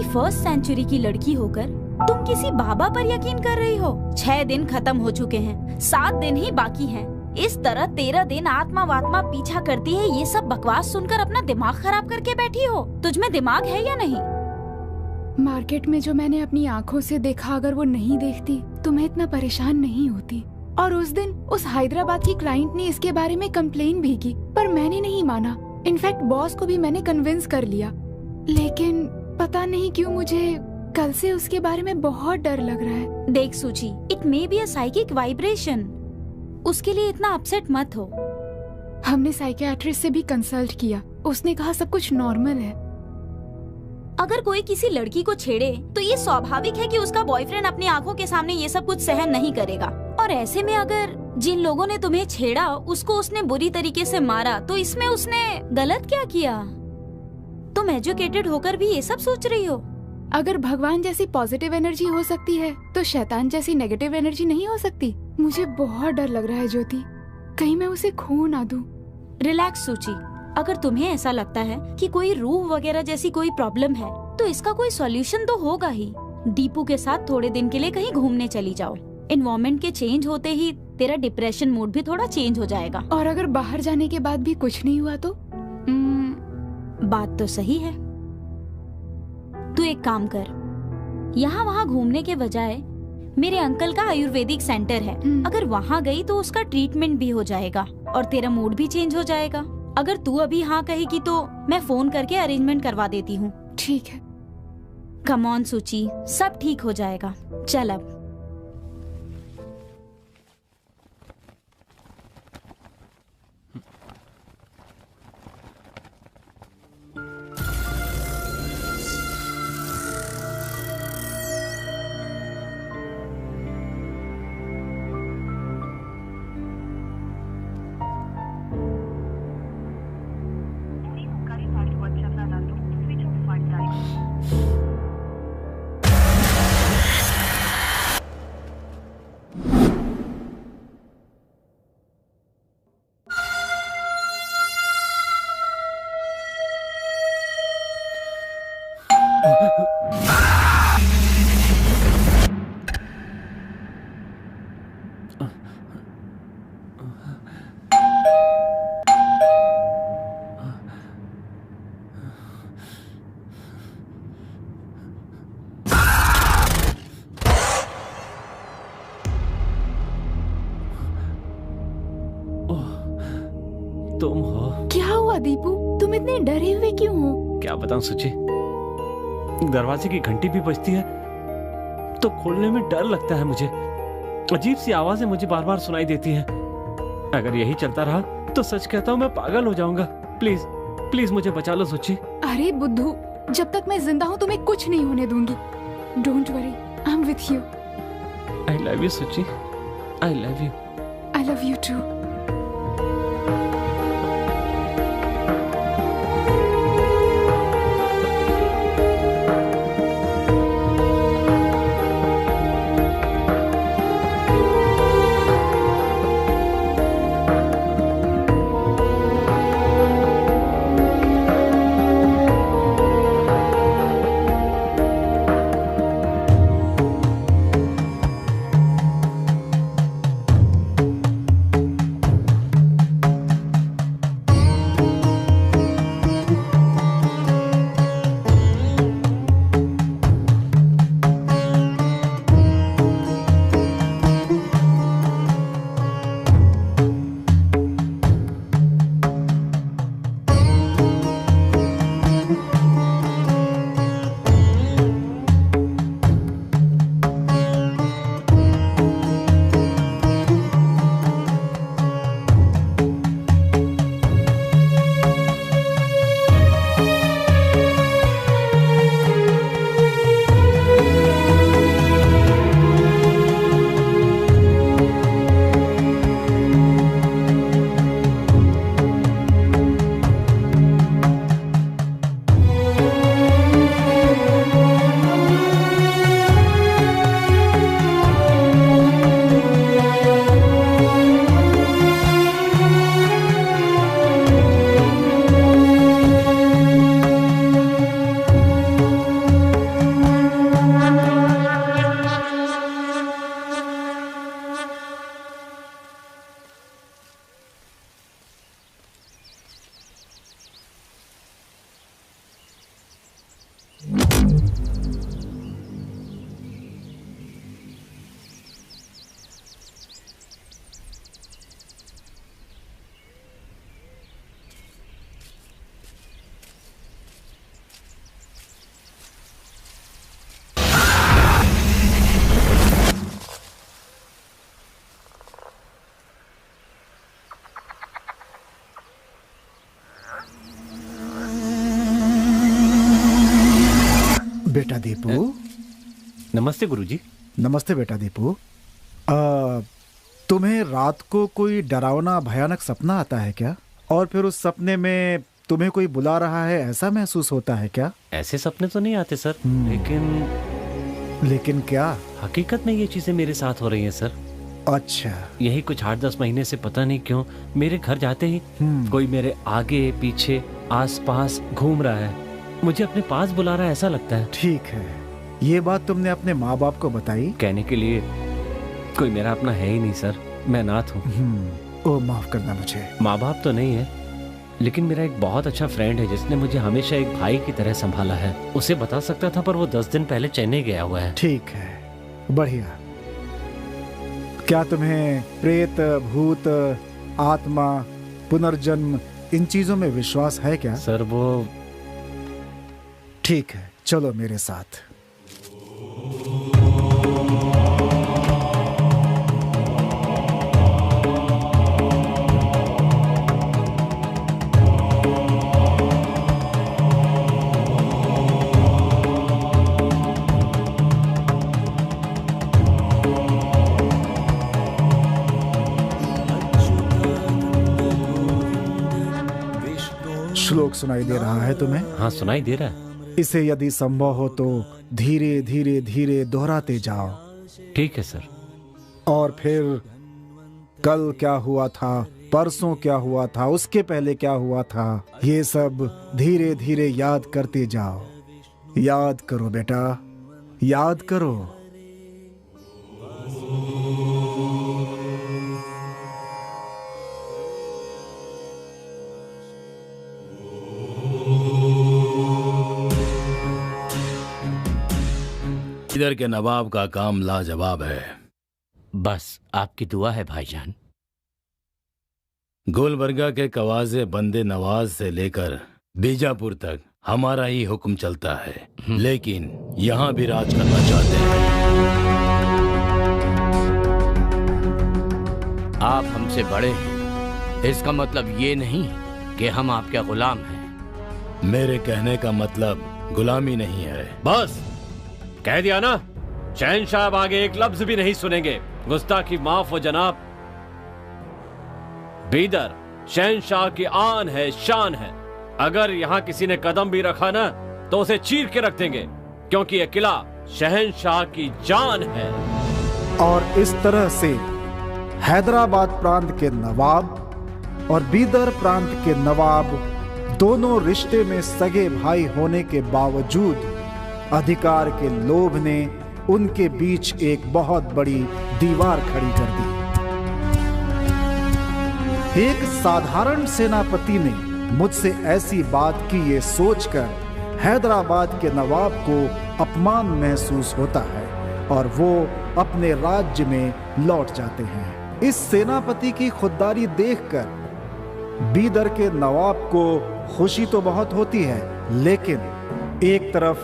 फर्स्ट सेंचुरी की लड़की होकर तुम किसी बाबा पर यकीन कर रही हो? 6 दिन खत्म हो चुके हैं, 7 दिन ही बाकी हैं। इस तरह 13 दिन आत्मा वात्मा पीछा करती है, ये सब बकवास सुनकर अपना दिमाग खराब करके बैठी हो। तुझमें दिमाग है या नहीं? मार्केट में जो मैंने अपनी आँखों से देखा, अगर वो नहीं देखती तो मैं इतना परेशान नहीं होती। और उस दिन उस हैदराबाद की क्लाइंट ने इसके बारे में कंप्लेन भी की, पर मैंने नहीं माना। इनफैक्ट बॉस को भी मैंने कन्विंस कर लिया। लेकिन पता नहीं क्यों मुझे कल से उसके बारे में बहुत डर लग रहा है। देख सूची, it may be a psychic vibration. उसके लिए इतना अपसेट मत हो। हमने साइकियाट्रिस्ट से भी कंसल्ट किया, उसने कहा सब कुछ नॉर्मल है। अगर कोई किसी लड़की को छेड़े तो ये स्वाभाविक है कि उसका बॉयफ्रेंड अपनी आंखों के सामने ये सब कुछ सहन नहीं करेगा। और ऐसे में अगर जिन लोगों ने तुम्हें छेड़ा उसको उसने बुरी तरीके से मारा, तो इसमें उसने गलत क्या किया? तुम एजुकेटेड होकर भी ये सब सोच रही हो। अगर भगवान जैसी पॉजिटिव एनर्जी हो सकती है तो शैतान जैसी नेगेटिव एनर्जी नहीं हो सकती? मुझे बहुत डर लग रहा है ज्योति, कहीं मैं उसे खो ना दूं। रिलैक्स सूची, अगर तुम्हें ऐसा लगता है कि कोई रूह वगैरह जैसी कोई प्रॉब्लम है तो इसका कोई सॉल्यूशन तो होगा ही। दीपू के साथ थोड़े दिन के लिए कहीं घूमने चली जाओ। एनवायरनमेंट के चेंज होते ही तेरा डिप्रेशन मूड भी थोड़ा चेंज हो जाएगा। और अगर बाहर जाने के बाद भी कुछ नहीं हुआ तो? बात तो सही है। तू एक काम कर, यहाँ वहाँ घूमने के बजाय मेरे अंकल का आयुर्वेदिक सेंटर है, अगर वहाँ गई तो उसका ट्रीटमेंट भी हो जाएगा और तेरा मूड भी चेंज हो जाएगा। अगर तू अभी हाँ कहेगी तो मैं फोन करके अरेंजमेंट करवा देती हूँ। ठीक है। कम ऑन सूची, सब ठीक हो जाएगा। चल अब। तुम हो? क्या हुआ दीपू, तुम इतने डरे हुए क्यों हो? क्या बताऊं सुची, दरवाजे की घंटी भी बजती है तो खोलने में डर लगता है मुझे। अजीब सी आवाजें मुझे बार बार सुनाई देती हैं। अगर यही चलता रहा तो सच कहता हूँ मैं पागल हो जाऊंगा। प्लीज प्लीज मुझे बचा लो सुची। अरे बुद्धू, जब तक मैं जिंदा हूँ तुम्हें कुछ नहीं होने दूंगी। Don't worry, I am with you. I love you Suchi, I love you. I love you too. बेटा दीपू। नमस्ते गुरुजी। नमस्ते बेटा दीपू। तुम्हें रात को कोई डरावना भयानक सपना आता है क्या? और फिर उस सपने में तुम्हें कोई बुला रहा है ऐसा महसूस होता है क्या? ऐसे सपने तो नहीं आते सर, लेकिन क्या? हकीकत में ये चीजें मेरे साथ हो रही हैं सर। अच्छा। यही कुछ 8-10 महीने से पता नहीं क्यों मेरे घर जाते ही कोई मेरे आगे पीछे आसपास घूम रहा है, मुझे अपने पास बुला रहा है ऐसा लगता है। ठीक है, ये बात तुमने अपने माँ बाप को बताई? कहने के लिए कोई मेरा अपना है ही नहीं सर, मैं अनाथ हूँ। ओ माफ करना मुझे। माँ बाप तो नहीं है, लेकिन मेरा एक बहुत अच्छा फ्रेंड है जिसने मुझे हमेशा एक भाई की तरह संभाला है। उसे बता सकता था पर वो 10 दिन पहले चेन्नई गया हुआ है। ठीक है, बढ़िया। क्या तुम्हें प्रेत, भूत, आत्मा, पुनर्जन्म इन चीजों में विश्वास है क्या? सर वो ठीक है, चलो मेरे साथ। श्लोक सुनाई दे रहा है तुम्हें? हाँ सुनाई दे रहा है। इसे यदि संभव हो तो धीरे धीरे धीरे दोहराते जाओ। ठीक है सर। और फिर कल क्या हुआ था, परसों क्या हुआ था, उसके पहले क्या हुआ था, ये सब धीरे धीरे याद करते जाओ। याद करो बेटा, याद करो। बीदर के नवाब का काम लाजवाब है। बस आपकी दुआ है भाईजान। गुलबर्गा के कवाजे बंदे नवाज से लेकर बीजापुर तक हमारा ही हुक्म चलता है, लेकिन यहाँ भी राज करना चाहते हैं। आप हमसे बड़े हैं, इसका मतलब ये नहीं कि हम आपके गुलाम हैं। मेरे कहने का मतलब गुलामी नहीं है। बस कह दिया ना, शहंशाह अब आगे एक लफ्ज भी नहीं सुनेंगे। गुस्ताखी माफ हो जनाब। बीदर शहंशाह की आन है, शान है। अगर यहाँ किसी ने कदम भी रखा ना तो उसे चीर के रख देंगे, क्योंकि यह किला शहंशाह की जान है। और इस तरह से हैदराबाद प्रांत के नवाब और बीदर प्रांत के नवाब दोनों रिश्ते में सगे भाई होने के बावजूद अधिकार के लोभ ने उनके बीच एक बहुत बड़ी दीवार खड़ी कर दी। एक साधारण सेनापति ने मुझसे ऐसी बात की ये सोचकर हैदराबाद के नवाब को अपमान महसूस होता है और वो अपने राज्य में लौट जाते हैं। इस सेनापति की खुददारी देखकर बीदर के नवाब को खुशी तो बहुत होती है, लेकिन एक तरफ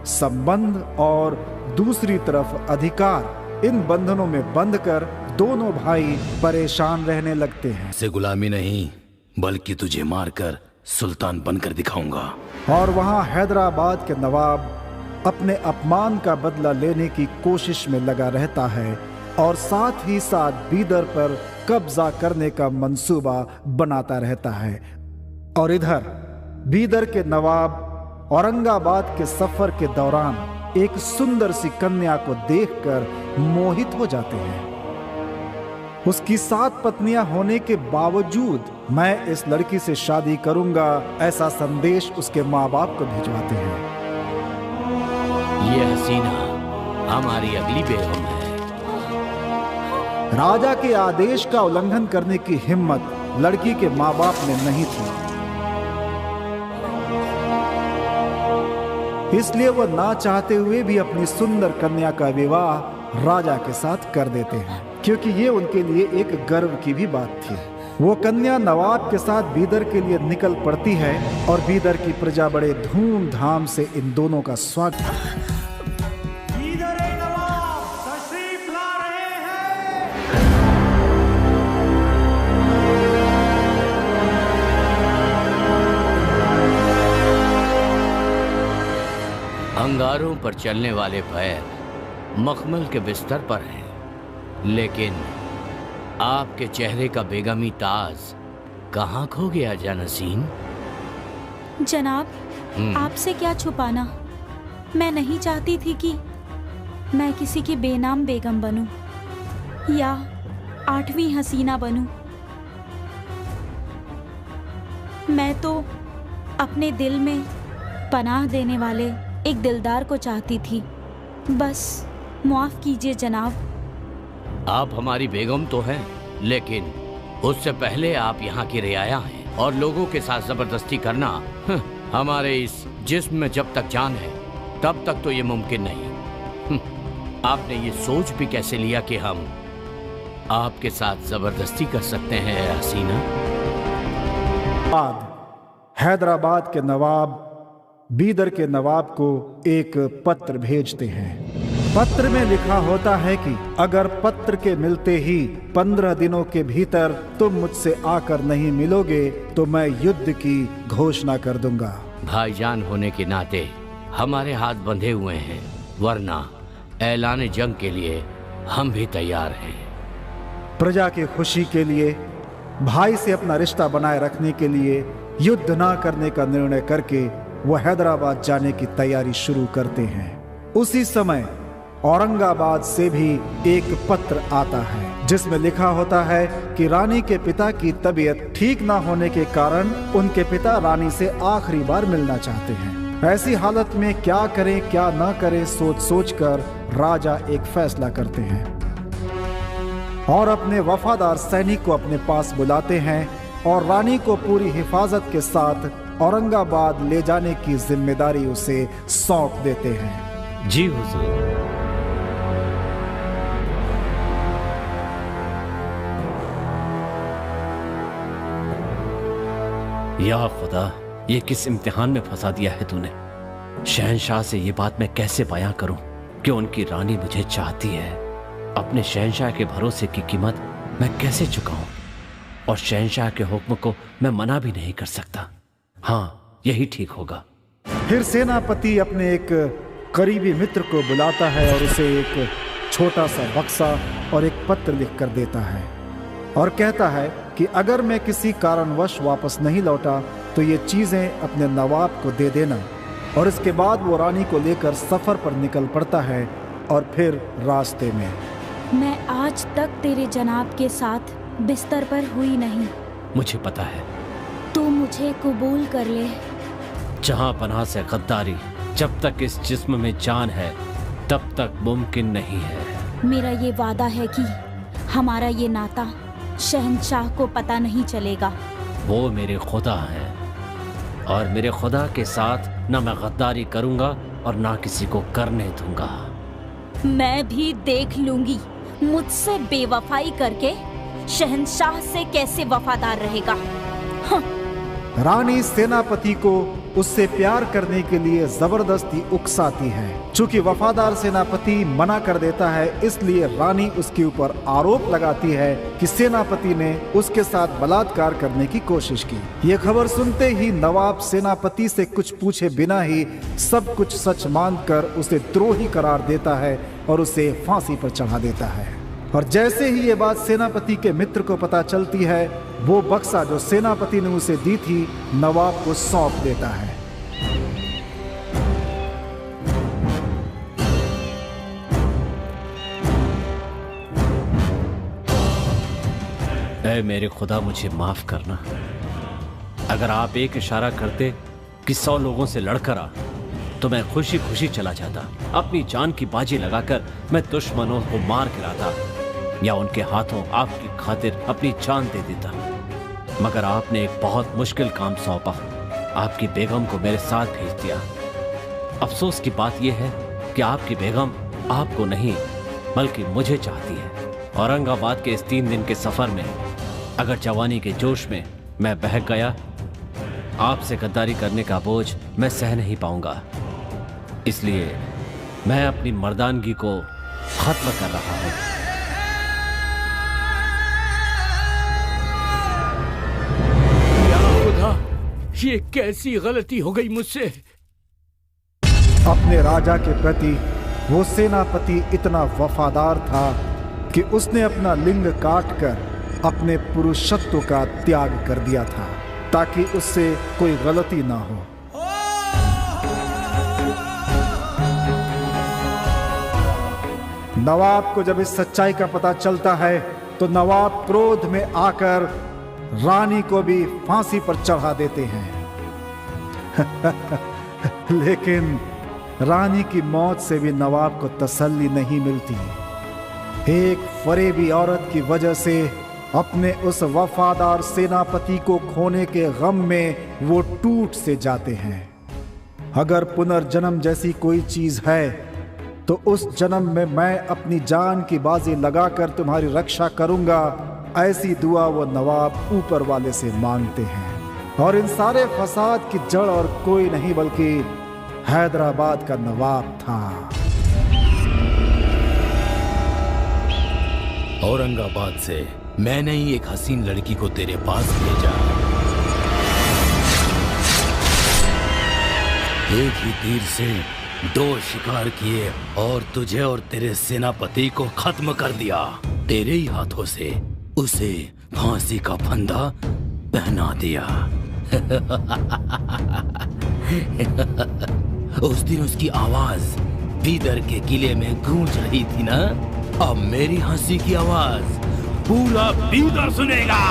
संबंध और दूसरी तरफ अधिकार, इन बंधनों में बंधकर दोनों भाई परेशान रहने लगते हैं। से गुलामी नहीं बल्कि तुझे मारकर सुल्तान बनकर दिखाऊंगा। और वहां हैदराबाद के नवाब अपने अपमान का बदला लेने की कोशिश में लगा रहता है और साथ ही साथ बीदर पर कब्जा करने का मंसूबा बनाता रहता है। और इधर बीदर के नवाब औरंगाबाद के सफर के दौरान एक सुंदर सी कन्या को देखकर मोहित हो जाते हैं। उसकी 7 पत्नियां होने के बावजूद मैं इस लड़की से शादी करूंगा, ऐसा संदेश उसके माँ बाप को भिजवाते हैं। ये हसीना हमारी अगली बेगम है। राजा के आदेश का उल्लंघन करने की हिम्मत लड़की के माँ बाप में नहीं थी, इसलिए वह ना चाहते हुए भी अपनी सुंदर कन्या का विवाह राजा के साथ कर देते हैं, क्योंकि ये उनके लिए एक गर्व की भी बात थी। वो कन्या नवाब के साथ बीदर के लिए निकल पड़ती है और बीदर की प्रजा बड़े धूमधाम से इन दोनों का स्वागत अंगारों पर चलने वाले पैर मखमल के बिस्तर पर हैं, लेकिन आपके चेहरे का बेगमी ताज कहाँ खो गया जानसीन? जनाब, आपसे क्या छुपाना, मैं नहीं चाहती थी कि मैं किसी की बेनाम बेगम बनूं या 8वीं हसीना बनूं। मैं तो अपने दिल में पनाह देने वाले एक दिलदार को चाहती थी। बस माफ कीजिए जनाब। आप हमारी बेगम तो हैं, लेकिन उससे पहले आप यहाँ की रियाया हैं और लोगों के साथ जबरदस्ती करना हमारे इस जिस्म में जब तक जान है तब तक तो ये मुमकिन नहीं। आपने ये सोच भी कैसे लिया कि हम आपके साथ जबरदस्ती कर सकते हैं हसीना? हैदराबाद के नवाब बीदर के नवाब को एक पत्र भेजते हैं। पत्र में लिखा होता है कि अगर पत्र के मिलते ही 15 दिनों के भीतर तुम मुझसे आकर नहीं मिलोगे तो मैं युद्ध की घोषणा कर दूंगा। भाईजान होने के नाते हमारे हाथ बंधे हुए हैं, वरना ऐलान जंग के लिए हम भी तैयार हैं। प्रजा की खुशी के लिए, भाई से अपना रिश्ता बनाए रखने के लिए युद्ध ना करने का निर्णय करके वो हैदराबाद जाने की तैयारी शुरू करते हैं। उसी समय औरंगाबाद से भी एक पत्र आता है जिसमें लिखा होता है कि रानी के पिता की तबीयत ठीक ना होने के कारण उनके पिता रानी से आखिरी बार मिलना चाहते हैं। ऐसी हालत में क्या करें क्या ना करें सोच सोच कर राजा एक फैसला करते हैं और अपने वफादार सैनिक को अपने पास बुलाते हैं और रानी को पूरी हिफाजत के साथ औरंगाबाद ले जाने की जिम्मेदारी उसे सौंप देते हैं। जी हुजूर। या खुदा, ये किस इम्तिहान में फंसा दिया है तूने। शहंशाह से ये बात मैं कैसे बयां करूं कि उनकी रानी मुझे चाहती है। अपने शहंशाह के भरोसे की कीमत मैं कैसे चुकाऊं, और शहंशाह के हुक्म को मैं मना भी नहीं कर सकता। हाँ, यही ठीक होगा। फिर सेनापति अपने एक करीबी मित्र को बुलाता है और उसे एक छोटा सा बक्सा और एक पत्र लिख कर देता है और कहता है कि अगर मैं किसी कारणवश वापस नहीं लौटा तो ये चीजें अपने नवाब को दे देना। और इसके बाद वो रानी को लेकर सफर पर निकल पड़ता है और फिर रास्ते में। मैं आज तक तेरे जनाब के साथ बिस्तर पर हुई नहीं। मुझे पता है। तू मुझे कबूल कर ले। जहां पनाह से गद्दारी जब तक इस जिस्म में जान है तब तक मुमकिन नहीं है। मेरा ये वादा है कि हमारा ये नाता शहंशाह को पता नहीं चलेगा। वो मेरे खुदा हैं और मेरे खुदा के साथ ना मैं गद्दारी करूंगा और ना किसी को करने दूंगा। मैं भी देख लूंगी मुझसे बेवफाई करके शहंशाह से कैसे वफादार रहेगा। हाँ। रानी सेनापति को उससे प्यार करने के लिए जबरदस्ती उकसाती है। चूंकि वफादार सेनापति मना कर देता है, इसलिए रानी उसके ऊपर आरोप लगाती है कि सेनापति ने उसके साथ बलात्कार करने की कोशिश की। ये खबर सुनते ही नवाब सेनापति से कुछ पूछे बिना ही सब कुछ सच मानकर उसे द्रोही करार देता है और उसे फांसी पर चढ़ा देता है। और जैसे ही ये बात सेनापति के मित्र को पता चलती है, वो बक्सा जो सेनापति ने उसे दी थी नवाब को सौंप देता है। ऐ मेरे खुदा, मुझे माफ करना। अगर आप एक इशारा करते कि 100 लोगों से लड़कर आ, तो मैं खुशी खुशी चला जाता। अपनी जान की बाजी लगाकर मैं दुश्मनों को मार गिराता या उनके हाथों आपकी खातिर अपनी जान दे देता। मगर आपने एक बहुत मुश्किल काम सौंपा। आपकी बेगम को मेरे साथ भेज दिया। अफसोस की बात यह है कि आपकी बेगम आपको नहीं बल्कि मुझे चाहती है। औरंगाबाद के इस 3 दिन के सफर में अगर जवानी के जोश में मैं बहक गया, आपसे गद्दारी करने का बोझ मैं सह नहीं पाऊंगा। इसलिए मैं अपनी मर्दानगी को खत्म कर रहा हूं। ये कैसी गलती हो गई मुझसे। अपने राजा के प्रति वो सेनापति इतना वफादार था कि उसने अपना लिंग काटकर अपने पुरुषत्व का त्याग कर दिया था ताकि उससे कोई गलती ना हो। नवाब को जब इस सच्चाई का पता चलता है तो नवाब क्रोध में आकर रानी को भी फांसी पर चढ़ा देते हैं। लेकिन रानी की मौत से भी नवाब को तसल्ली नहीं मिलती। एक फरेबी औरत की वजह से अपने उस वफादार सेनापति को खोने के गम में वो टूट से जाते हैं। अगर पुनर्जन्म जैसी कोई चीज है तो उस जन्म में मैं अपनी जान की बाजी लगाकर तुम्हारी रक्षा करूंगा, ऐसी दुआ वो नवाब ऊपर वाले से मांगते हैं। और इन सारे फसाद की जड़ और कोई नहीं बल्कि हैदराबाद का नवाब था। औरंगाबाद से मैंने ही एक हसीन लड़की को तेरे पास भेजा। एक ही तीर से 2 शिकार किए और तुझे और तेरे सेनापति को खत्म कर दिया। तेरे ही हाथों से उसे फांसी का फंदा पहना दिया। उस दिन उसकी आवाज बीदर के किले में गूंज रही थी ना, अब मेरी हंसी की आवाज पूरा बीदर सुनेगा।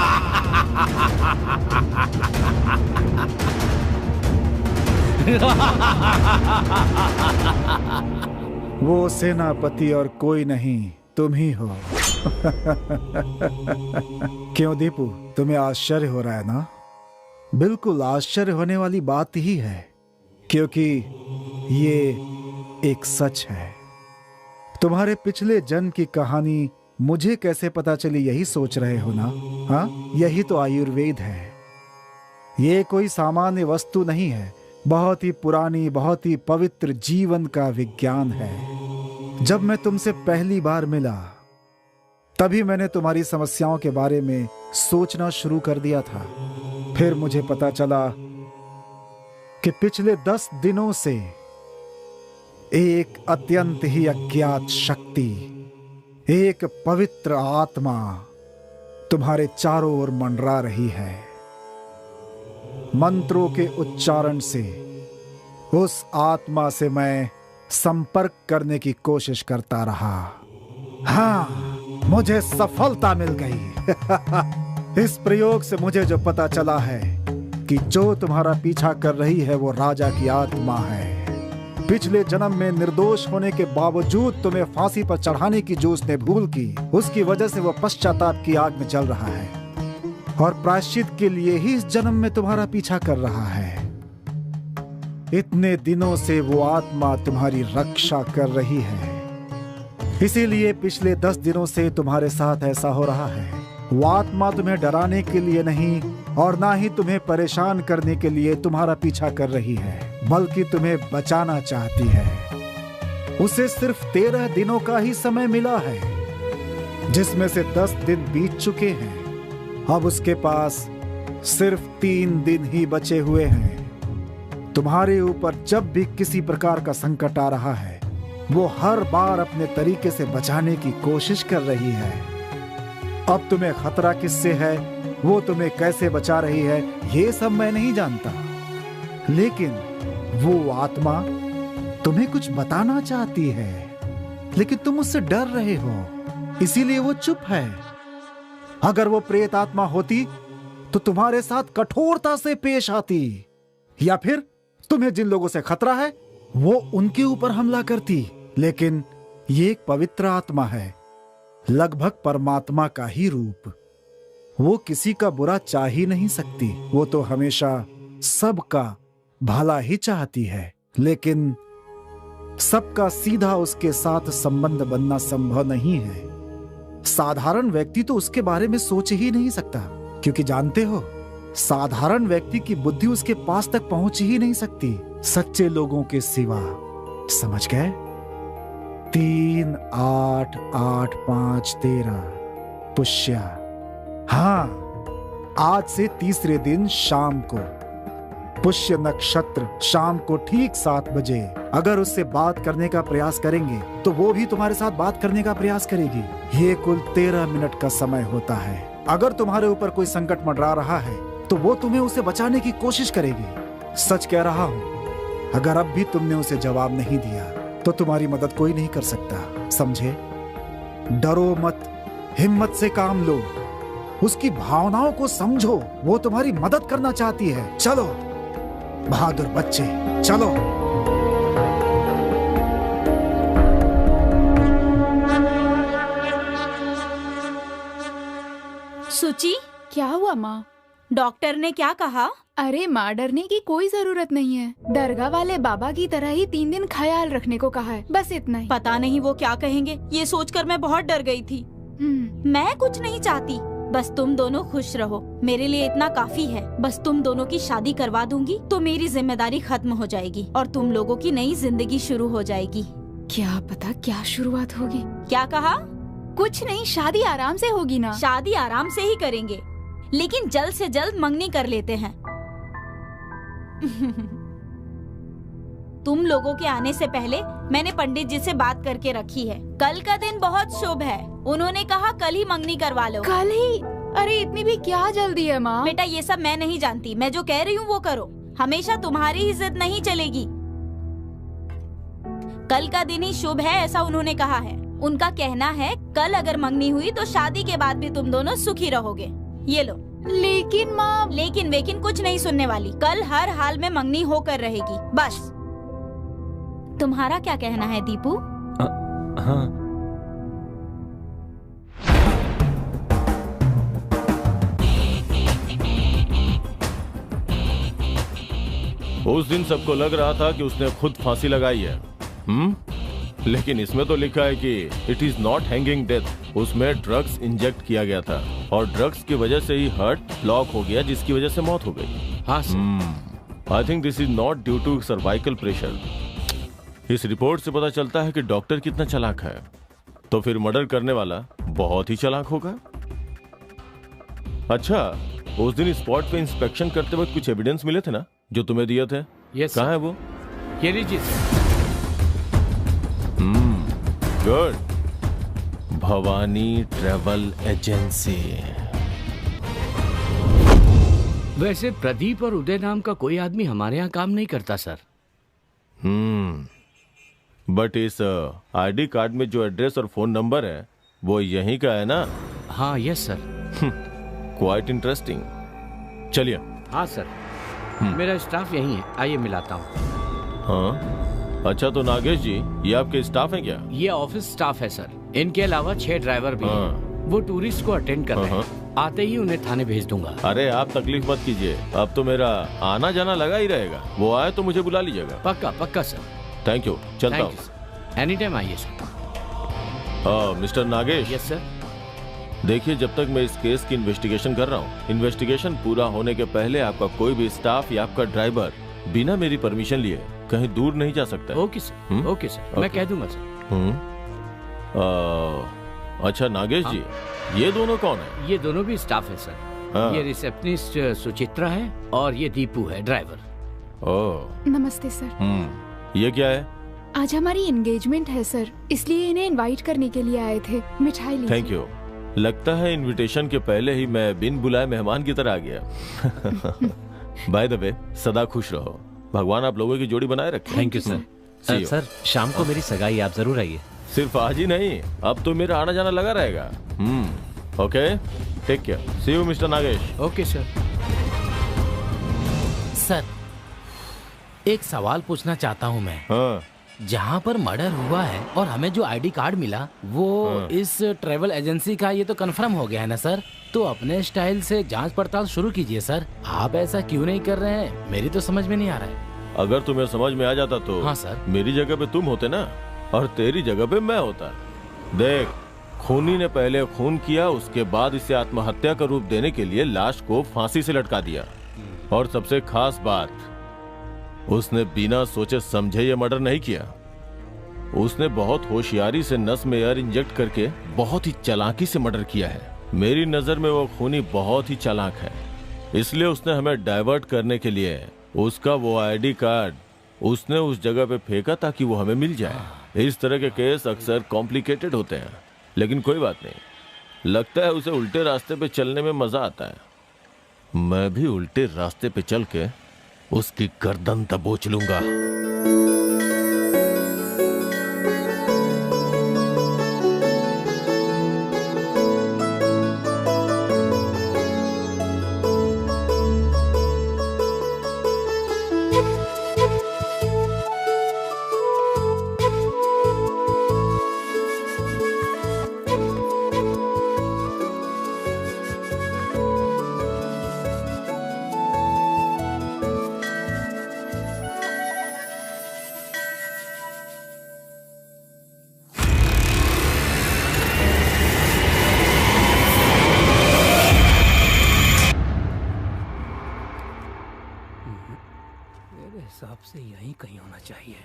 वो सेनापति और कोई नहीं, तुम ही हो। क्यों दीपू, तुम्हें आश्चर्य हो रहा है ना? बिल्कुल आश्चर्य होने वाली बात ही है, क्योंकि ये एक सच है। तुम्हारे पिछले जन्म की कहानी मुझे कैसे पता चली, यही सोच रहे हो ना? हाँ, यही तो आयुर्वेद है। ये कोई सामान्य वस्तु नहीं है, बहुत ही पुरानी, बहुत ही पवित्र जीवन का विज्ञान है। जब मैं तुमसे पहली बार मिला तभी मैंने तुम्हारी समस्याओं के बारे में सोचना शुरू कर दिया था। फिर मुझे पता चला कि पिछले 10 दिनों से एक अत्यंत ही अज्ञात शक्ति, एक पवित्र आत्मा तुम्हारे चारों ओर मंडरा रही है। मंत्रों के उच्चारण से उस आत्मा से मैं संपर्क करने की कोशिश करता रहा। हाँ, मुझे सफलता मिल गई। इस प्रयोग से मुझे जो पता चला है कि जो तुम्हारा पीछा कर रही है वो राजा की आत्मा है। पिछले जन्म में निर्दोष होने के बावजूद तुम्हें फांसी पर चढ़ाने की जो उसने भूल की, उसकी वजह से वो पश्चाताप की आग में जल रहा है और प्रायश्चित के लिए ही इस जन्म में तुम्हारा पीछा कर रहा है। इतने दिनों से वो आत्मा तुम्हारी रक्षा कर रही है, इसीलिए पिछले 10 दिनों से तुम्हारे साथ ऐसा हो रहा है। वो आत्मा तुम्हें डराने के लिए नहीं और ना ही तुम्हें परेशान करने के लिए तुम्हारा पीछा कर रही है, बल्कि तुम्हें बचाना चाहती है। उसे सिर्फ 13 दिनों का ही समय मिला है, जिसमें से 10 दिन बीत चुके हैं। अब उसके पास सिर्फ 3 दिन ही बचे हुए हैं। तुम्हारे ऊपर जब भी किसी प्रकार का संकट आ रहा है, वो हर बार अपने तरीके से बचाने की कोशिश कर रही है। अब तुम्हें खतरा किससे है, वो तुम्हें कैसे बचा रही है, ये सब मैं नहीं जानता, लेकिन वो आत्मा तुम्हें कुछ बताना चाहती है, लेकिन तुम उससे डर रहे हो, इसीलिए वो चुप है। अगर वो प्रेत आत्मा होती तो तुम्हारे साथ कठोरता से पेश आती, या फिर तुम्हें जिन लोगों से खतरा है वो उनके ऊपर हमला करती। लेकिन ये एक पवित्र आत्मा है, लगभग परमात्मा का ही रूप। वो किसी का बुरा चाह ही नहीं सकती, वो तो हमेशा सबका भला ही चाहती है, लेकिन सबका सीधा उसके साथ संबंध बनना संभव नहीं है। साधारण व्यक्ति तो उसके बारे में सोच ही नहीं सकता, क्योंकि जानते हो, साधारण व्यक्ति की बुद्धि उसके पास तक पहुंच ही नहीं सकती सच्चे लोगों के सिवा। समझ गए? 3, 8, 8, 5, 13 पुष्या। हाँ, आज से तीसरे दिन शाम को, पुष्य नक्षत्र शाम को ठीक 7 बजे अगर उससे बात करने का प्रयास करेंगे तो वो भी तुम्हारे साथ बात करने का प्रयास करेगी। ये कुल 13 मिनट का समय होता है। अगर तुम्हारे ऊपर कोई संकट मंडरा रहा है तो वो तुम्हें उसे बचाने की कोशिश करेगी। सच कह रहा हूं, अगर अब भी तुमने उसे जवाब नहीं दिया तो तुम्हारी मदद कोई नहीं कर सकता, समझे? डरो मत, हिम्मत से काम लो, उसकी भावनाओं को समझो, वो तुम्हारी मदद करना चाहती है। चलो बहादुर बच्चे, चलो। सुची, क्या हुआ माँ? डॉक्टर ने क्या कहा? अरे माँ, डरने की कोई जरूरत नहीं है। दरगाह वाले बाबा की तरह ही 3 दिन ख्याल रखने को कहा है, बस इतना ही। पता नहीं वो क्या कहेंगे, ये सोचकर मैं बहुत डर गई थी। मैं कुछ नहीं चाहती, बस तुम दोनों खुश रहो, मेरे लिए इतना काफी है। बस तुम दोनों की शादी करवा दूंगी तो मेरी जिम्मेदारी खत्म हो जाएगी और तुम लोगों की नई जिंदगी शुरू हो जाएगी। क्या पता क्या शुरुआत होगी। क्या कहा? कुछ नहीं, शादी आराम से होगी ना। शादी आराम से ही करेंगे, लेकिन जल्द से जल्द मंगनी कर लेते हैं। तुम लोगों के आने से पहले मैंने पंडित जी से बात करके रखी है। कल का दिन बहुत शुभ है, उन्होंने कहा कल ही मंगनी करवा लो। कल ही? अरे इतनी भी क्या जल्दी है माँ? बेटा ये सब मैं नहीं जानती, मैं जो कह रही हूँ वो करो। हमेशा तुम्हारी ही जिद नहीं चलेगी। कल का दिन ही शुभ है ऐसा उन्होंने कहा है। उनका कहना है कल अगर मंगनी हुई तो शादी के बाद भी तुम दोनों सुखी रहोगे। ये लो। लेकिन माँ, लेकिन वेकिन कुछ नहीं सुनने वाली, कल हर हाल में मंगनी होकर रहेगी, बस। तुम्हारा क्या कहना है दीपू? हाँ। उस दिन सबको लग रहा था कि उसने खुद फांसी लगाई है, लेकिन इसमें तो लिखा है कि it is not hanging death. उसमें ड्रग्स इंजेक्ट किया गया था और ड्रग्स की वजह से ही हार्ट ब्लॉक हो गया, जिसकी वजह से मौत हो गई। हाँ sir. I think this is not due to cervical pressure. इस रिपोर्ट से पता चलता है कि डॉक्टर कितना चालाक है, तो फिर मर्डर करने वाला बहुत ही चालाक होगा। अच्छा, उस दिन स्पॉट पे इंस्पेक्शन करते वक्त कुछ एविडेंस मिले थे ना जो तुम्हें दिए थे? यस। कहाँ है वो? ये लीजिए। गुड। Bhavani travel agency. वैसे प्रदीप और उदय नाम का कोई आदमी हमारे यहाँ काम नहीं करता सर। बट इस आईडी कार्ड में जो एड्रेस और फोन नंबर है वो यहीं का है ना? हाँ यस सर। Quite interesting. चलिए। हाँ सर, मेरा स्टाफ यहीं है, आइए मिलाता हूँ। हाँ अच्छा, तो नागेश जी ये आपके स्टाफ हैं क्या? ये ऑफिस स्टाफ है सर। इनके अलावा 6 ड्राइवर भी हैं। वो टूरिस्ट को अटेंड कर रहे हैं। आते ही उन्हें थाने भेज दूंगा। अरे आप तकलीफ मत कीजिए, अब तो मेरा आना जाना लगा ही रहेगा। वो आए तो मुझे बुला लीजिएगा। पक्का पक्का सर। थैंक यू, चलता हूँ। एनी टाइम आइए sir. Mister Nagesh. Yes sir. देखिए, जब तक मैं इस केस की इन्वेस्टिगेशन कर रहा हूँ, इन्वेस्टिगेशन पूरा होने के पहले आपका कोई भी स्टाफ या आपका ड्राइवर बिना मेरी परमिशन लिए कहीं दूर नहीं जा सकता है। Okay sir. ओके सर, मैं कह दूंगा सर। अच्छा नागेश जी, ये दोनों कौन है? ये दोनों भी स्टाफ है सर। ये रिसेप्शनिस्ट सुचित्रा है और ये दीपू है ड्राइवर। ओह नमस्ते सर। ये क्या है? आज हमारी एंगेजमेंट है सर, इसलिए इन्हें इनवाइट करने के लिए आए थे। मिठाई लीजिए। Thank you. लगता है इनविटेशन के पहले ही मैं बिन बुलाए मेहमान की तरह आ गया। बाय द वे, सदा खुश रहो। भगवान आप लोगों की जोड़ी बनाए रखे। Thank you sir. सर शाम को मेरी सगाई, आप जरूर आइए। सिर्फ आज ही नहीं, अब तो मेरा आना जाना लगा रहेगा। Okay, take care. See you mister Nagesh. Okay sir. Sir एक सवाल पूछना चाहता हूँ मैं। हाँ। जहाँ पर मर्डर हुआ है और हमें जो आईडी कार्ड मिला वो इस ट्रेवल एजेंसी का, ये तो कंफर्म हो गया है ना सर? तो अपने स्टाइल से जांच पड़ताल शुरू कीजिए सर। आप ऐसा क्यों नहीं कर रहे हैं, मेरी तो समझ में नहीं आ रहा है। अगर तुम्हें समझ में आ जाता तो हाँ सर। मेरी जगह पे तुम होते ना, और तेरी जगह पे मैं होता। देख, खूनी ने पहले खून किया, उसके बाद इसे आत्महत्या का रूप देने के लिए लाश को फांसी से लटका दिया। और सबसे खास बात, उसने बिना सोचे समझे ये मर्डर नहीं किया। उसने बहुत होशियारी से नस में एयर इंजेक्ट करके बहुत ही चालाकी से मर्डर किया है। मेरी नजर में वो खूनी बहुत ही चालाक है, इसलिए उसने हमें डाइवर्ट करने के लिए उसका वो आईडी कार्ड उसने उस जगह पे फेंका ताकि वो हमें मिल जाए। इस तरह के केस अक्सर कॉम्प्लिकेटेड होते हैं, लेकिन कोई बात नहीं। लगता है उसे उल्टे रास्ते पे चलने में मजा आता है। मैं भी उल्टे रास्ते पे चल के उसकी गर्दन दबोच लूंगा। हिसाब से यहीं कहीं होना चाहिए।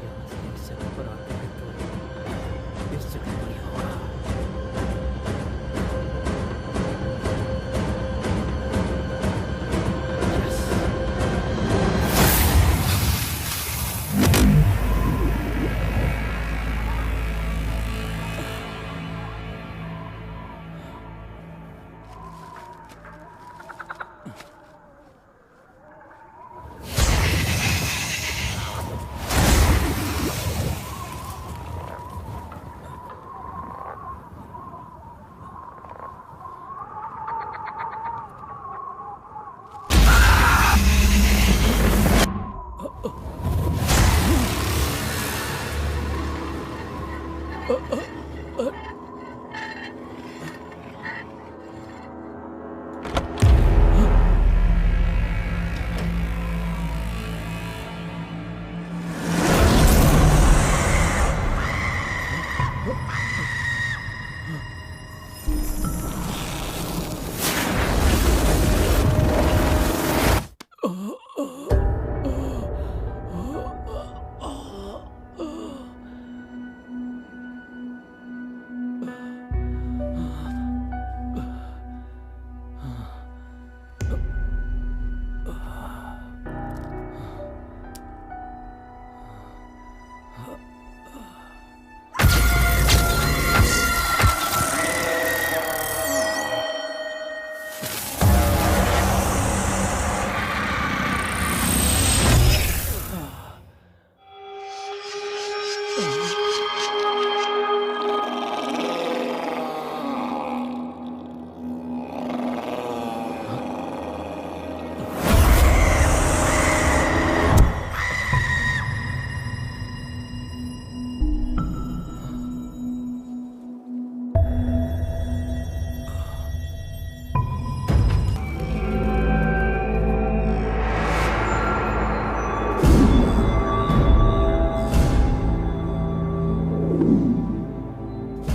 यहाँ से इस जगह पर आते हैं तो इस जगह पर ही होगा।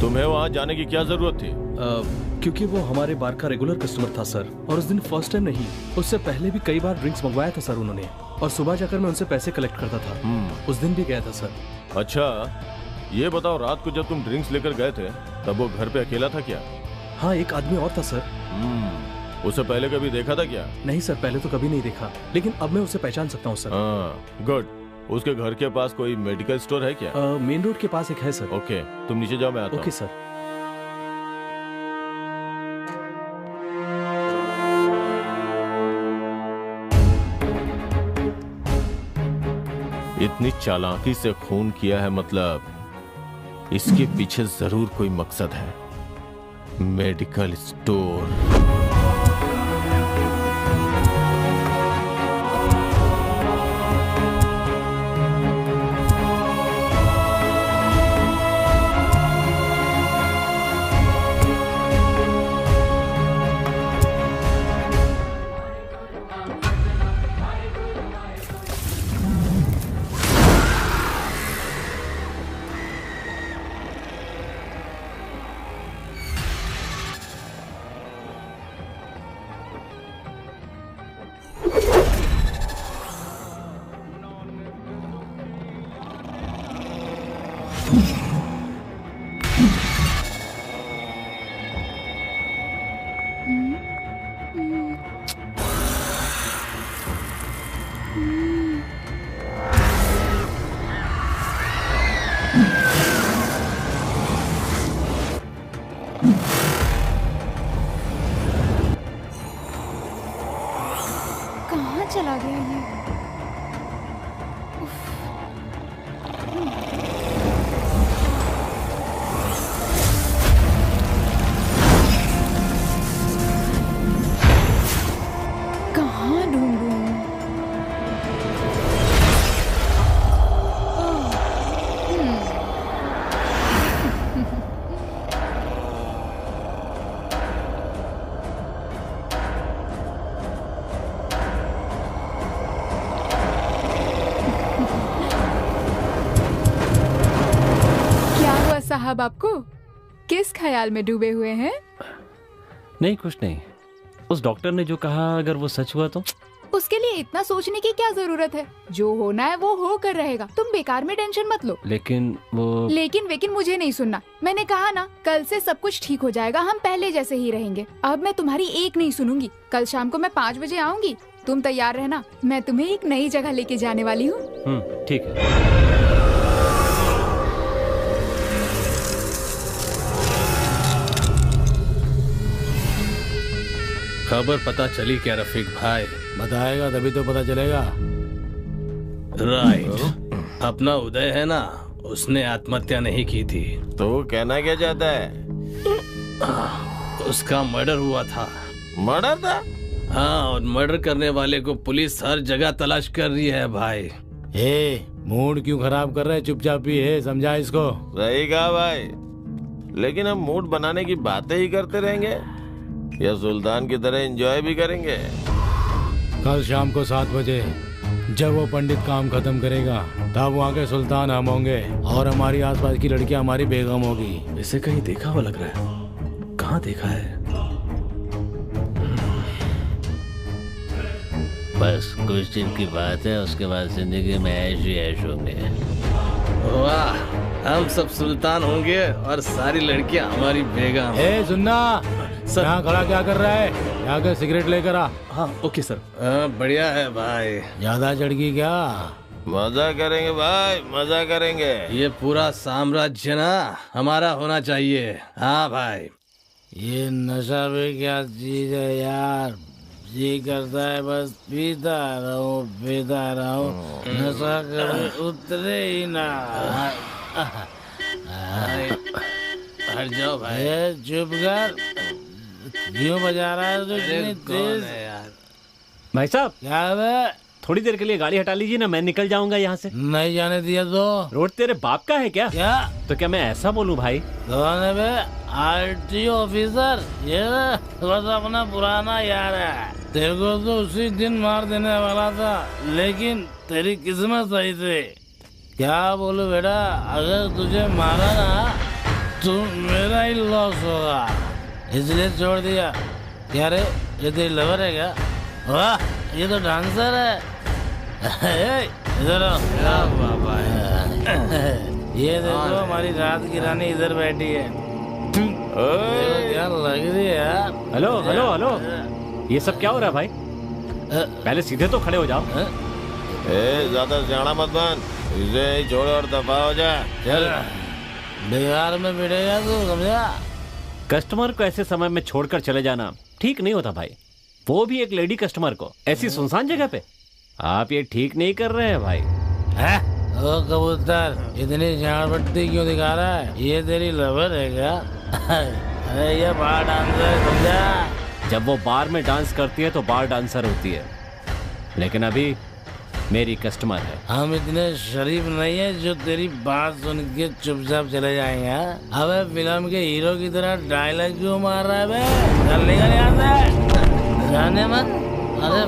तुम्हें वहाँ जाने की क्या जरूरत थी? क्योंकि वो हमारे बार का रेगुलर कस्टमर था सर, और उस दिन फर्स्ट टाइम नहीं, उससे पहले भी कई बार ड्रिंक्स मंगवाया था सर उन्होंने, और सुबह जाकर मैं उनसे पैसे कलेक्ट करता था। उस दिन भी गया था सर। अच्छा, ये बताओ, रात को जब तुम ड्रिंक्स लेकर गए थे तब वो घर पे अकेला था क्या? हाँ, एक आदमी और था सर। उसे पहले कभी देखा था क्या? नहीं सर, पहले तो कभी नहीं देखा, लेकिन अब मैं उसे पहचान सकता हूँ सर। हाँ, गुड। उसके घर के पास कोई मेडिकल स्टोर है क्या? मेन रोड के पास एक है सर। ओके, तुम नीचे जाओ, मैं आता हूँ। Okay sir. इतनी चालाकी से खून किया है, मतलब इसके पीछे जरूर कोई मकसद है। Medical store. कहाँ चला गया ये? कहाँ ढूंढूं? साहब, आपको किस ख्याल में डूबे हुए हैं? नहीं, कुछ नहीं। उस डॉक्टर ने जो कहा, अगर वो सच हुआ तो? उसके लिए इतना सोचने की क्या जरूरत है? जो होना है वो होकर रहेगा। तुम बेकार में टेंशन मत लो। लेकिन लेकिन मुझे नहीं सुनना। मैंने कहा ना, कल से सब कुछ ठीक हो जाएगा। हम पहले जैसे ही रहेंगे। अब मैं तुम्हारी एक नहीं सुनूंगी। कल शाम को मैं 5 बजे आऊंगी। तुम तैयार रहना। मैं तुम्हें एक नई जगह लेके जाने वाली हूँ। ठीक है। खबर पता चली क्या रफीक भाई? बताएगा तभी तो पता चलेगा। राइट। अपना उदय है ना, उसने आत्महत्या नहीं की थी। तो वो कहना क्या चाहता है? उसका मर्डर हुआ था। मर्डर था? हाँ, और मर्डर करने वाले को पुलिस हर जगह तलाश कर रही है भाई। मूड क्यों खराब कर रहे? चुपचाप ही है, समझा इसको? सही कहा भाई, लेकिन हम मूड बनाने की बातें ही करते रहेंगे या सुल्तान की तरह एंजॉय भी करेंगे? कल शाम को 7 बजे जब वो पंडित काम खत्म करेगा, तब वहाँ के सुल्तान हम होंगे और हमारी आसपास की लड़कियाँ हमारी बेगम होगी। इसे कहीं देखा हुआ लग रहा है। कहाँ देखा है? बस कुछ दिन की बात है, उसके बाद जिंदगी में ऐश ही ऐश होंगे। वाह, हम सब सुल्तान होंगे और सारी लड़कियां हमारी बेगम। सुनना सर, यहाँ खड़ा क्या कर रहा है? जाकर सिगरेट लेकर आ। हाँ ओके सर। बढ़िया है भाई। ज्यादा चढ़गी क्या? मजा करेंगे भाई, मजा करेंगे। ये पूरा साम्राज्य ना हमारा होना चाहिए। हाँ भाई। ये नशा भी क्या चीज है यार? जी करता है बस पीता रहूं। नशा कभी उतरे ही ना। हट जाओ भाई। चुप कर। क्यों बजा रहा है तो इतनी तेज? यार भाई साहब, क्या है? थोड़ी देर के लिए गाड़ी हटा लीजिए ना, मैं निकल जाऊंगा यहाँ से। नहीं जाने दिया तो? रोड तेरे बाप का है क्या? क्या? तो क्या मैं ऐसा बोलूं भाई? कौन है बे? RTO officer? ये बस अपना पुराना यार है। तेरे को तो उसी दिन मार देने वाला था, लेकिन तेरी किस्मत सही थी। क्या बोलूं बेटा, अगर तुझे मारा ना तो मेरा ही लॉस होगा, इसलिए छोड़ दिया। क्या रे, ये तेरी लवर है क्या? वाह, ये तो डांसर है। इधर आओ। क्या बाबा है। ये देखो हमारी रात की रानी इधर बैठी है। क्या लग रही है यार। हेलो हेलो हेलो, ये सब क्या हो रहा है भाई? पहले सीधे तो खड़े हो जाओ। ज्यादा सियाना मत बन, इसे छोड़ और दफा हो जा। चल, बिहार में भिड़ेगा तू, समझा? कस्टमर को ऐसे समय में छोड़कर चले जाना ठीक नहीं होता भाई, वो भी एक लेडी कस्टमर को ऐसी सुनसान जगह पे। आप ये ठीक नहीं कर रहे हैं भाई। है? ओ कबूतर, इतनी झाड़पट्टी क्यों दिखा रहा है? ये तेरी लवर है क्या? अरे ये बार डांसर है, समझा? जब वो बार में डांस करती है तो बार डांसर होती है, लेकिन अभी मेरी कस्टमर है। हम इतने शरीफ नहीं है जो तेरी बात सुन के चुपचाप चले जाएंगे। अबे फिल्म के हीरो की तरह डायलॉग क्यों मार रहा है बे? चल निकल यहाँ से, जाने मत। अरे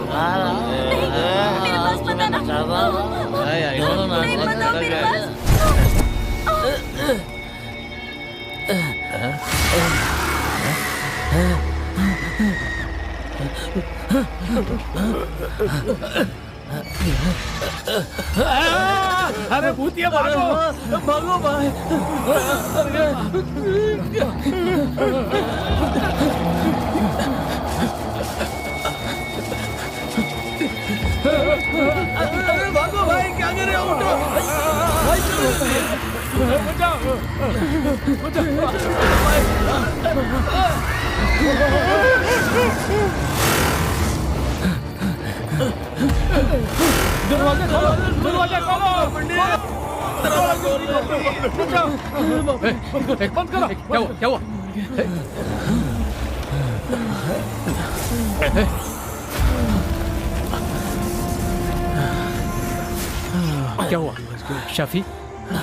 अरे भूतिया भागो भागो भाई। अरे भागो भाई, क्या कर रहे हो? उठो भाई, चलो बचाओ दरवाजा खोलो, दरवाजा खोलो, बंद करो। क्या हुआ, क्या हुआ? क्या हुआ? शफी,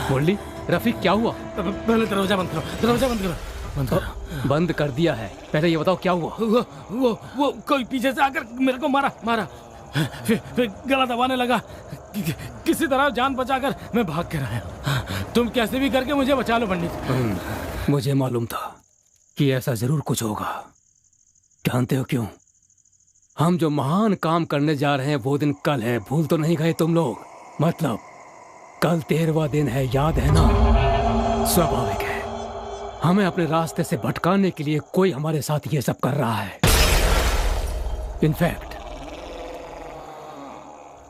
मुरली, रफीक, क्या हुआ? पहले दरवाजा बंद करो, दरवाजा बंद करो। बंद करो। बंद कर दिया है, पहले ये बताओ क्या हुआ? वो कोई पीछे से आकर मेरे को मारा, फिर गला दबाने लगा। किसी तरह जान बचाकर मैं भाग कर आया। तुम कैसे भी करके मुझे बचा लो पंडित। मुझे मालूम था कि ऐसा जरूर कुछ होगा। जानते हो क्यों? हम जो महान काम करने जा रहे हैं वो दिन कल है, भूल तो नहीं गए तुम लोग? मतलब कल 13वां दिन है, याद है ना? स्वाभाविक है, हमें अपने रास्ते से भटकाने के लिए कोई हमारे साथ ये सब कर रहा है। इनफैक्ट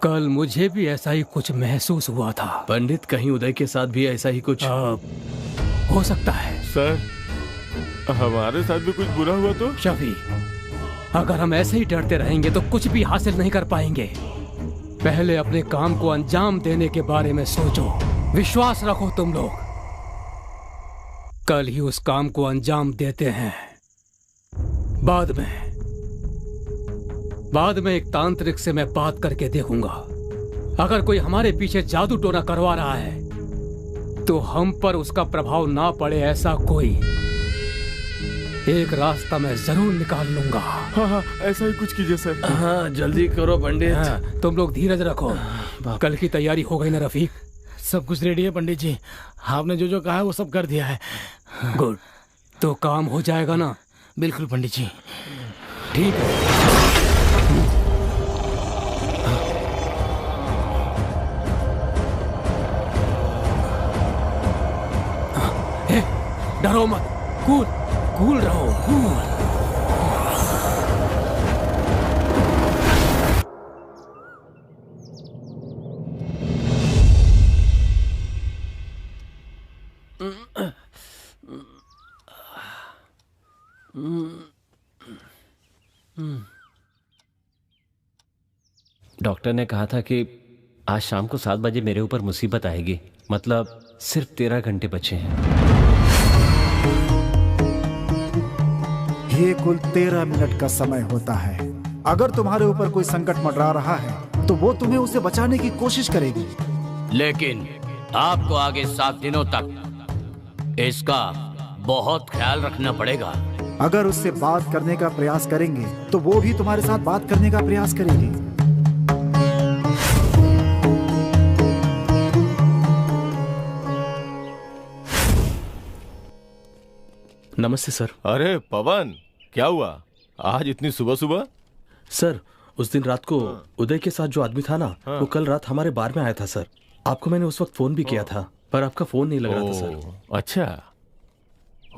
कल मुझे भी ऐसा ही कुछ महसूस हुआ था। पंडित, कहीं उदय के साथ भी ऐसा ही कुछ हो सकता है। सर, हमारे साथ भी कुछ बुरा हुआ तो? शफी, अगर हम ऐसे ही डरते रहेंगे तो कुछ भी हासिल नहीं कर पाएंगे। पहले अपने काम को अंजाम देने के बारे में सोचो, विश्वास रखो तुम लोग। कल ही उस काम को अंजाम देते हैं। बाद में एक तांत्रिक से मैं बात करके देखूंगा। अगर कोई हमारे पीछे जादू टोना करवा रहा है तो हम पर उसका प्रभाव ना पड़े, ऐसा कोई एक रास्ता मैं जरूर निकाल लूंगा। हाँ, ऐसा ही कुछ कीजिए सर। हाँ, जल्दी करो पंडित। हाँ, तुम लोग धीरज रखो। कल की तैयारी हो गई ना रफीक? सब कुछ रेडी है पंडित जी, आपने जो जो कहा है वो सब कर दिया है। गुड, तो काम हो जाएगा ना? बिल्कुल पंडित जी। ठीक है। डरो मत, कूल रहो, कूल। डॉक्टर ने कहा था कि आज शाम को 7 बजे मेरे ऊपर मुसीबत आएगी। मतलब सिर्फ 13 घंटे बचे हैं। ये कुल 13 मिनट का समय होता है। अगर तुम्हारे ऊपर कोई संकट मंडरा रहा है तो वो तुम्हें उसे बचाने की कोशिश करेगी, लेकिन आपको आगे 7 दिनों तक इसका बहुत ख्याल रखना पड़ेगा। अगर उससे बात करने का प्रयास करेंगे तो वो भी तुम्हारे साथ बात करने का प्रयास करेगी। नमस्ते सर। अरे पवन, क्या हुआ आज इतनी सुबह सुबह? सर उस दिन रात को उदय के साथ जो आदमी था ना, वो कल रात हमारे बार में आया था सर। आपको मैंने उस वक्त फोन भी किया था, पर आपका फोन नहीं लग रहा था सर। अच्छा,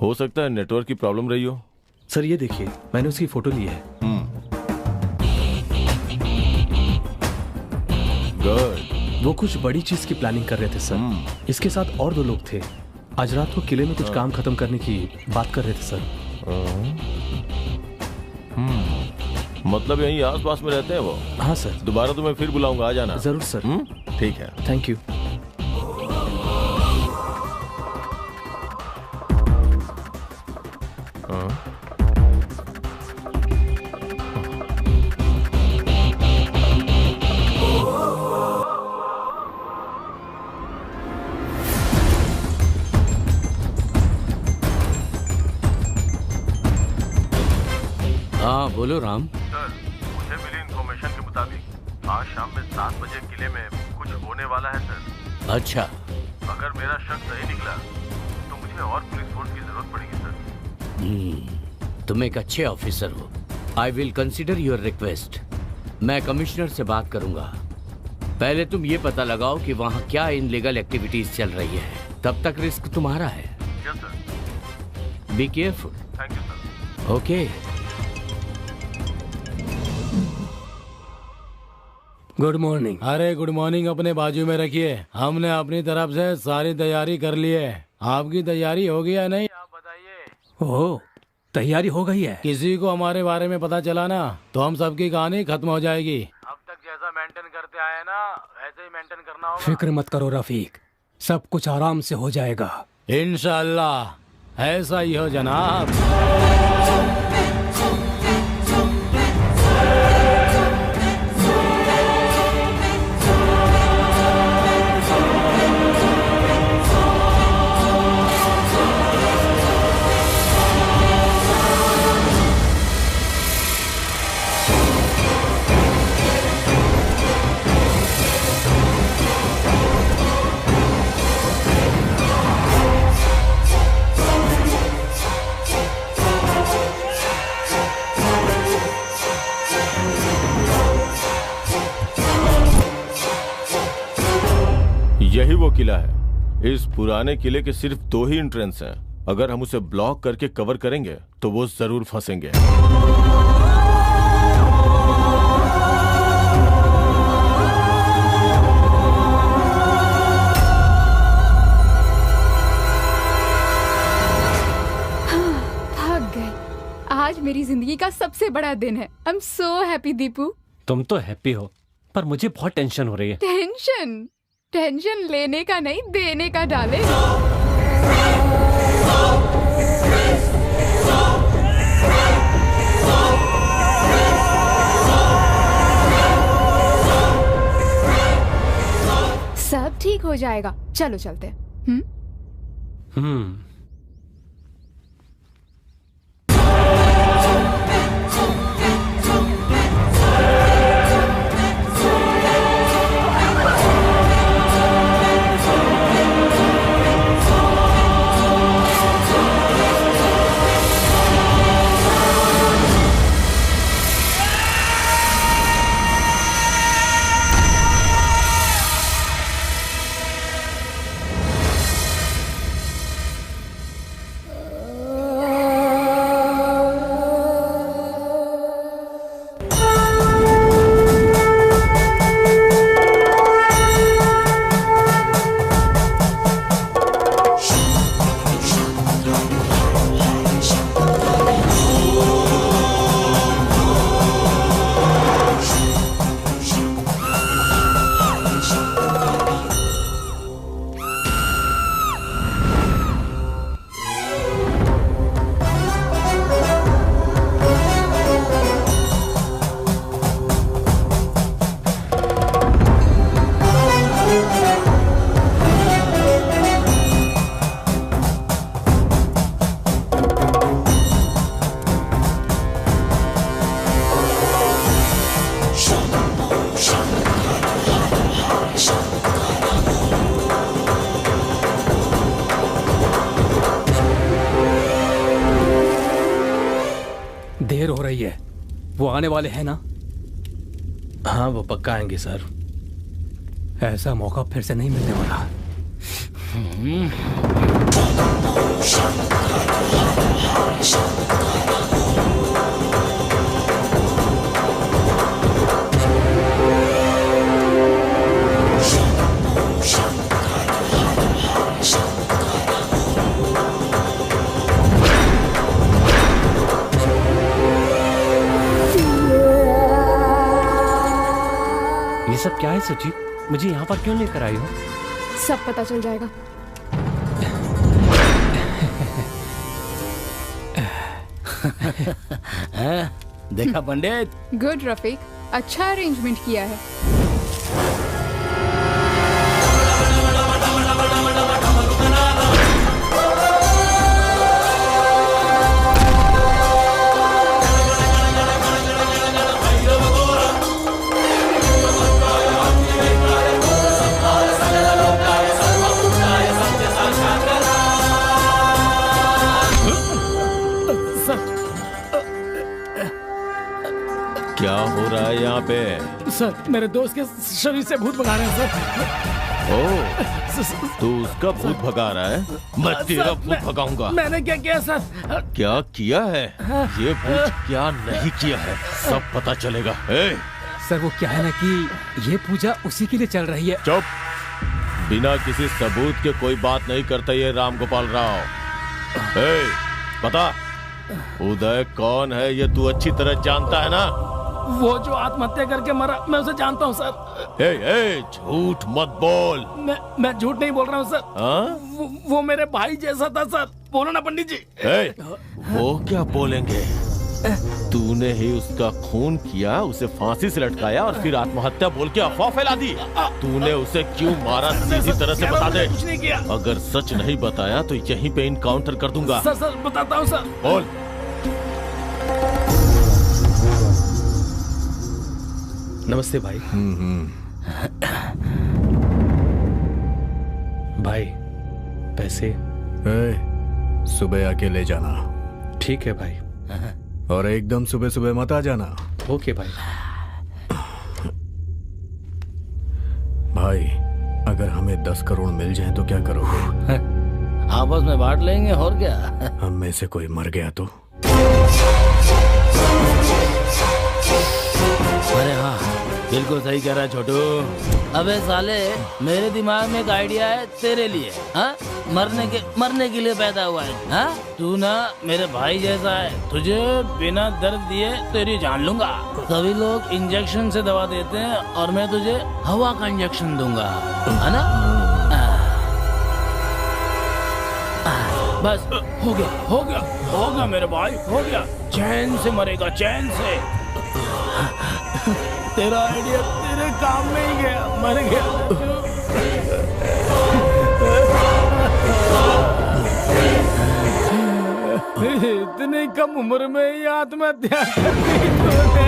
हो सकता है नेटवर्क की प्रॉब्लम रही हो। सर ये देखिए, मैंने उसकी फोटो ली है। गुड। वो कुछ बड़ी चीज की प्लानिंग कर रहे थे सर। इसके साथ और 2 लोग थे। आज रात को किले में कुछ काम खत्म करने की बात कर रहे थे सर। मतलब यहीं आसपास में रहते हैं वो? हाँ सर। दोबारा तो मैं फिर बुलाऊंगा, आ जाना। जरूर सर। ठीक है, थैंक यू। हाँ बोलो राम। सर, मुझे मिली इंफॉर्मेशन के मुताबिक आज शाम में 7 बजे किले में कुछ होने वाला है सर। अच्छा, अगर मेरा शक सही निकला तो मुझे और पुलिस फोर्स की जरूरत पड़ेगी सर। तुम एक अच्छे ऑफिसर हो। I will consider your request. मैं कमिश्नर से बात करूंगा। पहले तुम ये पता लगाओ कि वहाँ क्या इनलीगल एक्टिविटीज चल रही है, तब तक रिस्क तुम्हारा है। Yes sir. Be careful. Thank you sir. Okay. Good morning. अरे गुड मॉर्निंग अपने बाजू में रखिए। हमने अपनी तरफ से सारी तैयारी कर ली है। आपकी तैयारी हो गई है नहीं, आप बताइए। ओह, तैयारी हो गई है। किसी को हमारे बारे में पता चला ना तो हम सबकी कहानी खत्म हो जाएगी। अब तक जैसा मेंटेन करते आए ना वैसे ही मेंटेन करना होगा। फिक्र मत करो रफीक, सब कुछ आराम से हो जाएगा। इंशाअल्लाह ऐसा ही हो जनाब। यही वो किला है। इस पुराने किले के सिर्फ 2 ही एंट्रेंस हैं। अगर हम उसे ब्लॉक करके कवर करेंगे तो वो जरूर फंसेंगे। थक गए। आज मेरी जिंदगी का सबसे बड़ा दिन है। I am so happy Deepu. तुम तो हैप्पी हो, पर मुझे बहुत टेंशन हो रही है। टेंशन? टेंशन लेने का नहीं, देने का डाले। सब ठीक हो जाएगा। चलो चलते हैं। देर हो रही है। वो आने वाले हैं ना? हाँ वो पक्का आएंगे सर। ऐसा मौका फिर से नहीं मिलने वाला। ये सब क्या है सुची? मुझे यहाँ पर क्यों लेकर आई हो? सब पता चल जाएगा। देखा पंडित? गुड रफीक, अच्छा अरेंजमेंट किया है। क्या हो रहा है यहाँ पे? सर मेरे दोस्त के शरीर से भूत भगा रहे हैं सर। ओह, तू उसका भूत भगा रहा है? मैं तेरा भूत भगाऊंगा। मैंने क्या किया सर? क्या किया है? ये भूत क्या नहीं किया है, सब पता चलेगा। सर वो क्या है ना कि ये पूजा उसी के लिए चल रही है। चुप, बिना किसी सबूत के कोई बात नहीं करता ये राम गोपाल राव। बता, उदय कौन है ये तू अच्छी तरह जानता है ना? वो जो आत्महत्या करके मरा, मैं उसे जानता हूँ सर। झूठ मत बोल। मैं झूठ नहीं बोल रहा हूँ सर। वो मेरे भाई जैसा था सर। बोलो ना पंडित जी। वो क्या बोलेंगे? तूने ही उसका खून किया, उसे फांसी से लटकाया और फिर आत्महत्या बोल के अफवाह फैला दी। तूने उसे क्यों मारा सीधी तरह से बता दे। कुछ नहीं किया। अगर सच नहीं बताया तो यहीं पे इनकाउंटर कर दूंगा। सर बताता हूँ सर। बोल। नमस्ते भाई। भाई पैसे सुबह आके ले जाना। ठीक है भाई। और एकदम सुबह सुबह मत आ जाना। ओके भाई। भाई अगर हमें 10 करोड़ मिल जाए तो क्या करोगे? आपस में बांट लेंगे और क्या। हम में से कोई मर गया तो? अरे हाँ, बिल्कुल सही कह रहा है छोटू। अबे साले, मेरे दिमाग में एक आइडिया है तेरे लिए। हाँ, मरने के लिए पैदा हुआ है। हाँ, तू ना मेरे भाई जैसा है। तुझे बिना दर्द दिए तेरी जान लूंगा। सभी लोग इंजेक्शन से दवा देते हैं और मैं तुझे हवा का इंजेक्शन दूंगा, है ना? बस हो गया मेरे भाई, हो गया। चैन से मरेगा, चैन से। तेरा आइडिया तेरे काम में ही गया, मर गया। इतनी कम उम्र में ही आत्महत्या कर दी तूने।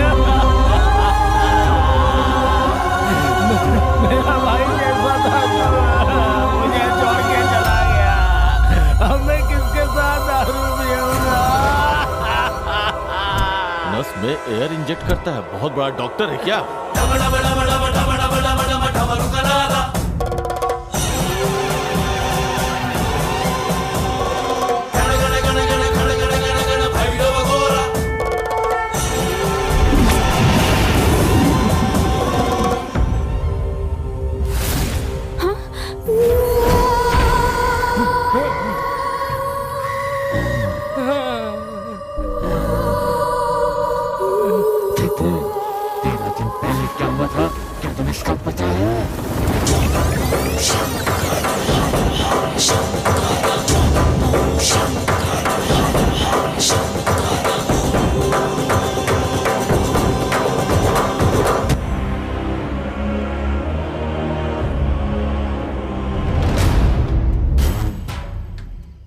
मेरा भाई कैसा था, मुझे छोड़ के चला गया। अब मैं किसके साथ दारू पीऊंगा? नस में एयर इंजेक्ट करता है, बहुत बड़ा डॉक्टर है क्या?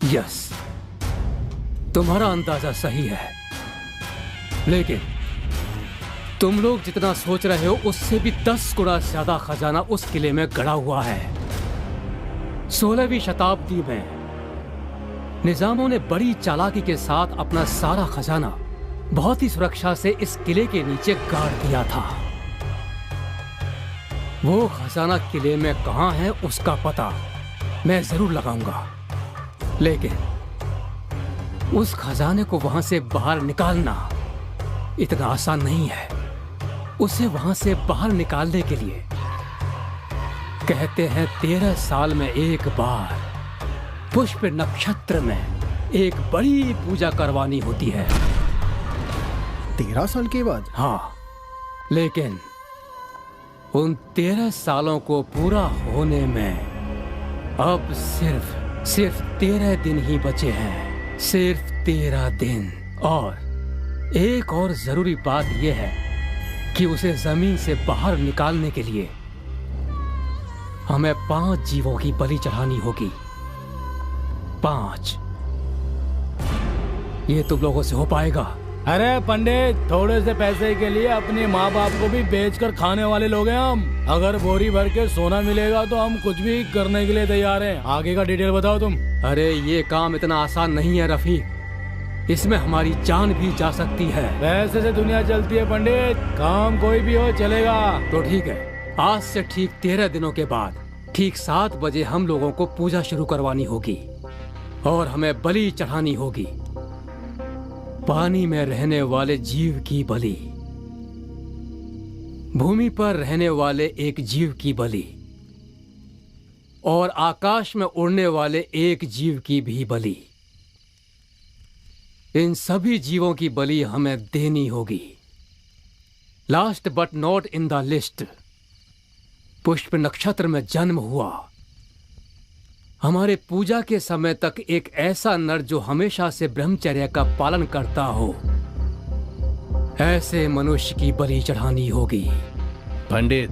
यस, तुम्हारा अंदाजा सही है, लेकिन तुम लोग जितना सोच रहे हो उससे भी 10 गुना ज्यादा खजाना उस किले में गड़ा हुआ है। 16वीं शताब्दी में निजामों ने बड़ी चालाकी के साथ अपना सारा खजाना बहुत ही सुरक्षा से इस किले के नीचे गाड़ दिया था। वो खजाना किले में कहाँ है उसका पता मैं जरूर लगाऊंगा, लेकिन उस खजाने को वहां से बाहर निकालना इतना आसान नहीं है। उसे वहां से बाहर निकालने के लिए कहते हैं 13 साल में एक बार पुष्प नक्षत्र में एक बड़ी पूजा करवानी होती है। 13 साल के बाद? हाँ, लेकिन उन 13 सालों को पूरा होने में अब सिर्फ 13 दिन ही बचे हैं। सिर्फ 13 दिन। और एक और जरूरी बात यह है कि उसे जमीन से बाहर निकालने के लिए हमें 5 जीवों की बलि चढ़ानी होगी। 5। ये तुम लोगों से हो पाएगा? अरे पंडित, थोड़े से पैसे के लिए अपने माँ बाप को भी बेचकर खाने वाले लोग हैं हम। अगर बोरी भर के सोना मिलेगा तो हम कुछ भी करने के लिए तैयार हैं। आगे का डिटेल बताओ तुम। अरे ये काम इतना आसान नहीं है रफीक, इसमें हमारी जान भी जा सकती है। पैसे से दुनिया चलती है पंडित, काम कोई भी हो चलेगा। तो ठीक है, आज से ठीक 13 दिनों के बाद ठीक 7 बजे हम लोगों को पूजा शुरू करवानी होगी और हमें बलि चढ़ानी होगी। पानी में रहने वाले जीव की बलि, भूमि पर रहने वाले एक जीव की बलि और आकाश में उड़ने वाले एक जीव की भी बलि। इन सभी जीवों की बलि हमें देनी होगी। Last but not in the list, पुष्प नक्षत्र में जन्म हुआ। हमारे पूजा के समय तक एक ऐसा नर जो हमेशा से ब्रह्मचर्य का पालन करता हो, ऐसे मनुष्य की बलि चढ़ानी होगी। पंडित,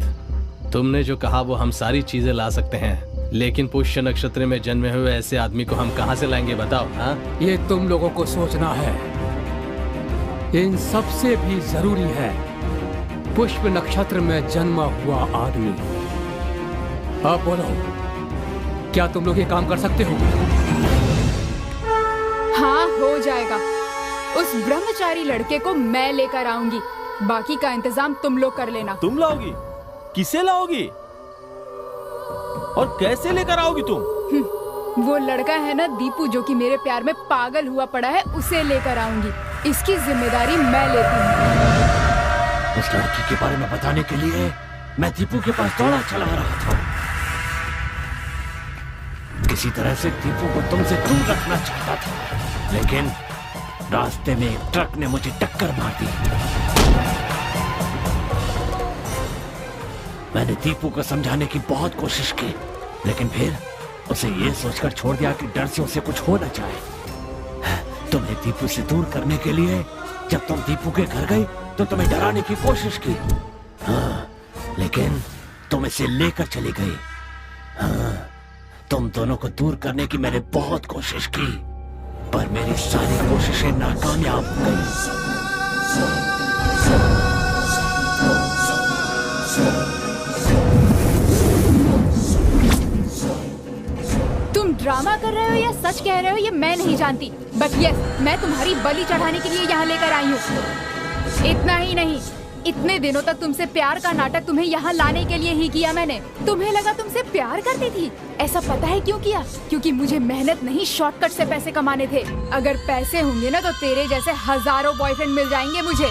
तुमने जो कहा वो हम सारी चीजें ला सकते हैं, लेकिन पुष्य नक्षत्र में जन्मे हुए ऐसे आदमी को हम कहां से लाएंगे बताओ। हाँ, ये तुम लोगों को सोचना है। इन सबसे भी जरूरी है पुष्प नक्षत्र में जन्मा हुआ आदमी। अब बोलो, क्या तुम लोग ये काम कर सकते हो? हाँ, हो जाएगा। उस ब्रह्मचारी लड़के को मैं लेकर आऊंगी, बाकी का इंतजाम तुम लोग कर लेना। तुम लाओगी? किसे लाओगी और कैसे लेकर आओगी तुम? वो लड़का है ना दीपू, जो कि मेरे प्यार में पागल हुआ पड़ा है, उसे लेकर आऊंगी। इसकी जिम्मेदारी मैं लेती हूँ। उस लड़की के बारे में बताने के लिए मैं दीपू के पास दौड़ा चला रहा था। किसी तरह से दीपू को तुमसे दूर रखना चाहता था, लेकिन रास्ते में एक ट्रक ने मुझे टक्कर मार दी। मैंने दीपू को समझाने की बहुत कोशिश की, लेकिन फिर उसे ये सोचकर छोड़ दिया कि डर से उसे कुछ हो न जाए। तुम्हें दीपू से दूर करने के लिए जब तुम दीपू के घर गई तो तुम्हें डराने की कोशिश की। हाँ, लेकिन तुम इसे लेकर चली गई। हाँ, तुम दोनों को दूर करने की मैंने बहुत कोशिश की, पर मेरी सारी कोशिशें नाकामयाब हो गई। तुम ड्रामा कर रहे हो या सच कह रहे हो ये मैं नहीं जानती, बट यस, मैं तुम्हारी बलि चढ़ाने के लिए यहाँ लेकर आई हूँ। इतना ही नहीं, इतने दिनों तक तुमसे प्यार का नाटक तुम्हें यहाँ लाने के लिए ही किया मैंने। तुम्हें लगा तुमसे प्यार करती थी। ऐसा पता है क्यों किया? क्योंकि मुझे मेहनत नहीं, शॉर्टकट से पैसे कमाने थे। अगर पैसे होंगे ना तो तेरे जैसे हजारों बॉयफ्रेंड मिल जाएंगे मुझे।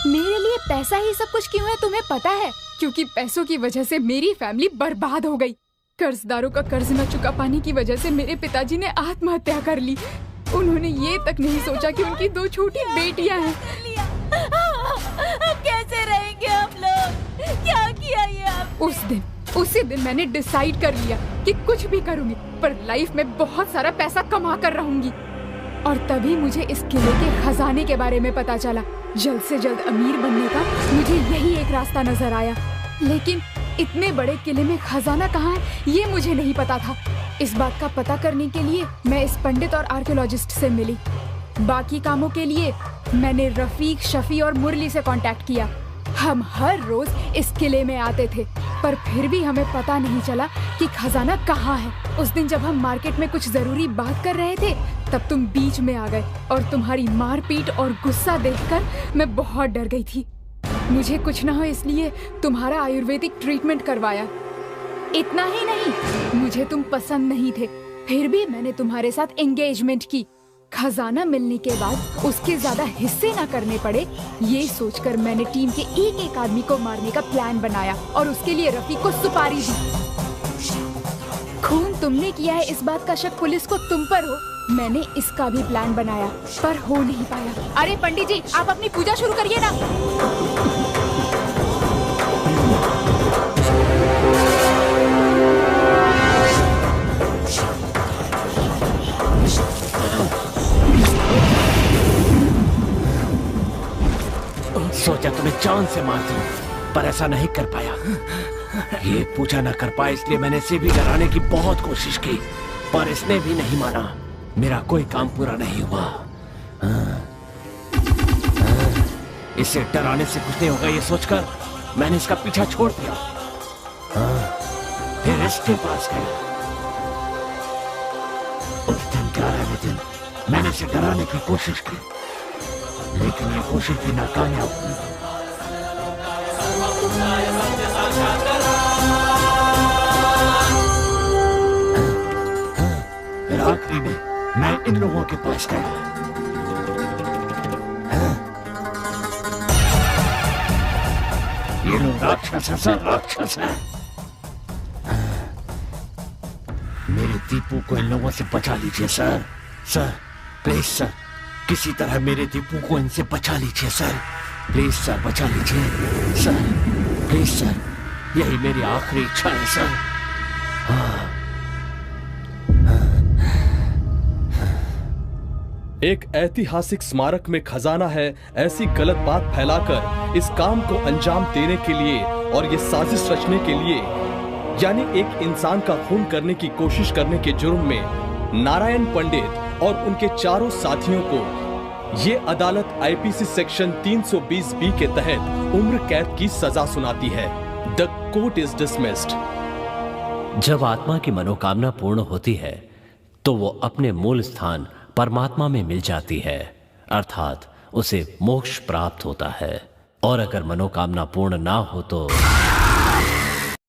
मेरे लिए पैसा ही सब कुछ क्यों है तुम्हें पता है? क्योंकि पैसों की वजह से मेरी फैमिली बर्बाद हो गई। कर्जदारों का कर्ज न चुका पाने की वजह से मेरे पिताजी ने आत्महत्या कर ली। उन्होंने ये तक नहीं सोचा कि उनकी 2 छोटी बेटियां हैं। अब कैसे रहेंगे हम लोग? क्या किया ये आपने? उसी दिन मैंने डिसाइड कर लिया कि कुछ भी करूंगी, पर लाइफ में बहुत सारा पैसा कमा कर रहूंगी। और तभी मुझे इस किले के खजाने के बारे में पता चला। जल्द से जल्द अमीर बनने का मुझे यही एक रास्ता नजर आया, लेकिन इतने बड़े किले में खजाना कहाँ है ये मुझे नहीं पता था। इस बात का पता करने के लिए मैं इस पंडित और आर्कियोलॉजिस्ट से मिली। बाकी कामों के लिए मैंने रफीक, शफी और मुरली से कांटेक्ट किया। हम हर रोज इस किले में आते थे, पर फिर भी हमें पता नहीं चला कि खजाना कहाँ है। उस दिन जब हम मार्केट में कुछ जरूरी बात कर रहे थे, तब तुम बीच में आ गए और तुम्हारी मारपीट और गुस्सा देखकर मैं बहुत डर गई थी। मुझे कुछ ना हो इसलिए तुम्हारा आयुर्वेदिक ट्रीटमेंट करवाया। इतना ही नहीं, मुझे तुम पसंद नहीं थे, फिर भी मैंने तुम्हारे साथ एंगेजमेंट की। खजाना मिलने के बाद उसके ज्यादा हिस्से ना करने पड़े, ये सोचकर मैंने टीम के एक एक आदमी को मारने का प्लान बनाया और उसके लिए रफीक को सुपारी दी। खून तुमने किया है इस बात का शक पुलिस को तुम पर हो। मैंने इसका भी प्लान बनाया पर हो नहीं पाया। अरे पंडित जी, आप अपनी पूजा शुरू करिए ना। सोचा तुम्हें जान से मार दूं, पर ऐसा नहीं कर पाया। ये पूजा न कर पाया, इसलिए मैंने इसे भी डराने की बहुत कोशिश की, पर इसने भी नहीं माना। मेरा कोई काम पूरा नहीं हुआ। इसे डराने से कुछ नहीं होगा, ये सोचकर मैंने इसका पीछा छोड़ दिया। फिर इसके पास गया। उस दिन 11वें दिन मैंने इसे डराने की कोशिश की, लेकिन ये कोशिश भी नाकामयाब हुई। फिर आखिरी में मैं इन लोगों के पास गया। ये लोग राक्षस है सर, राक्षस है। मेरे दीपू को इन लोगों से बचा लीजिए सर। सर प्लीज सर, किसी तरह मेरे दीपू को इनसे बचा लीजिए सर। प्लीज सर, बचा लीजिए सर, प्लीज सर, यही मेरी आखिरी इच्छा है सर। एक ऐतिहासिक स्मारक में खजाना है, ऐसी गलत बात फैलाकर इस काम को अंजाम देने के लिए और ये साजिश रचने के लिए, यानी एक इंसान का खून करने की कोशिश करने के जुर्म में नारायण पंडित और उनके चारों साथियों को ये अदालत आईपीसी सेक्शन 320B के तहत उम्र कैद की सजा सुनाती है। The court is dismissed. जब आत्मा की मनोकामना पूर्ण होती है तो वो अपने मूल स्थान परमात्मा में मिल जाती है, अर्थात उसे मोक्ष प्राप्त होता है। और अगर मनोकामना पूर्ण ना हो तो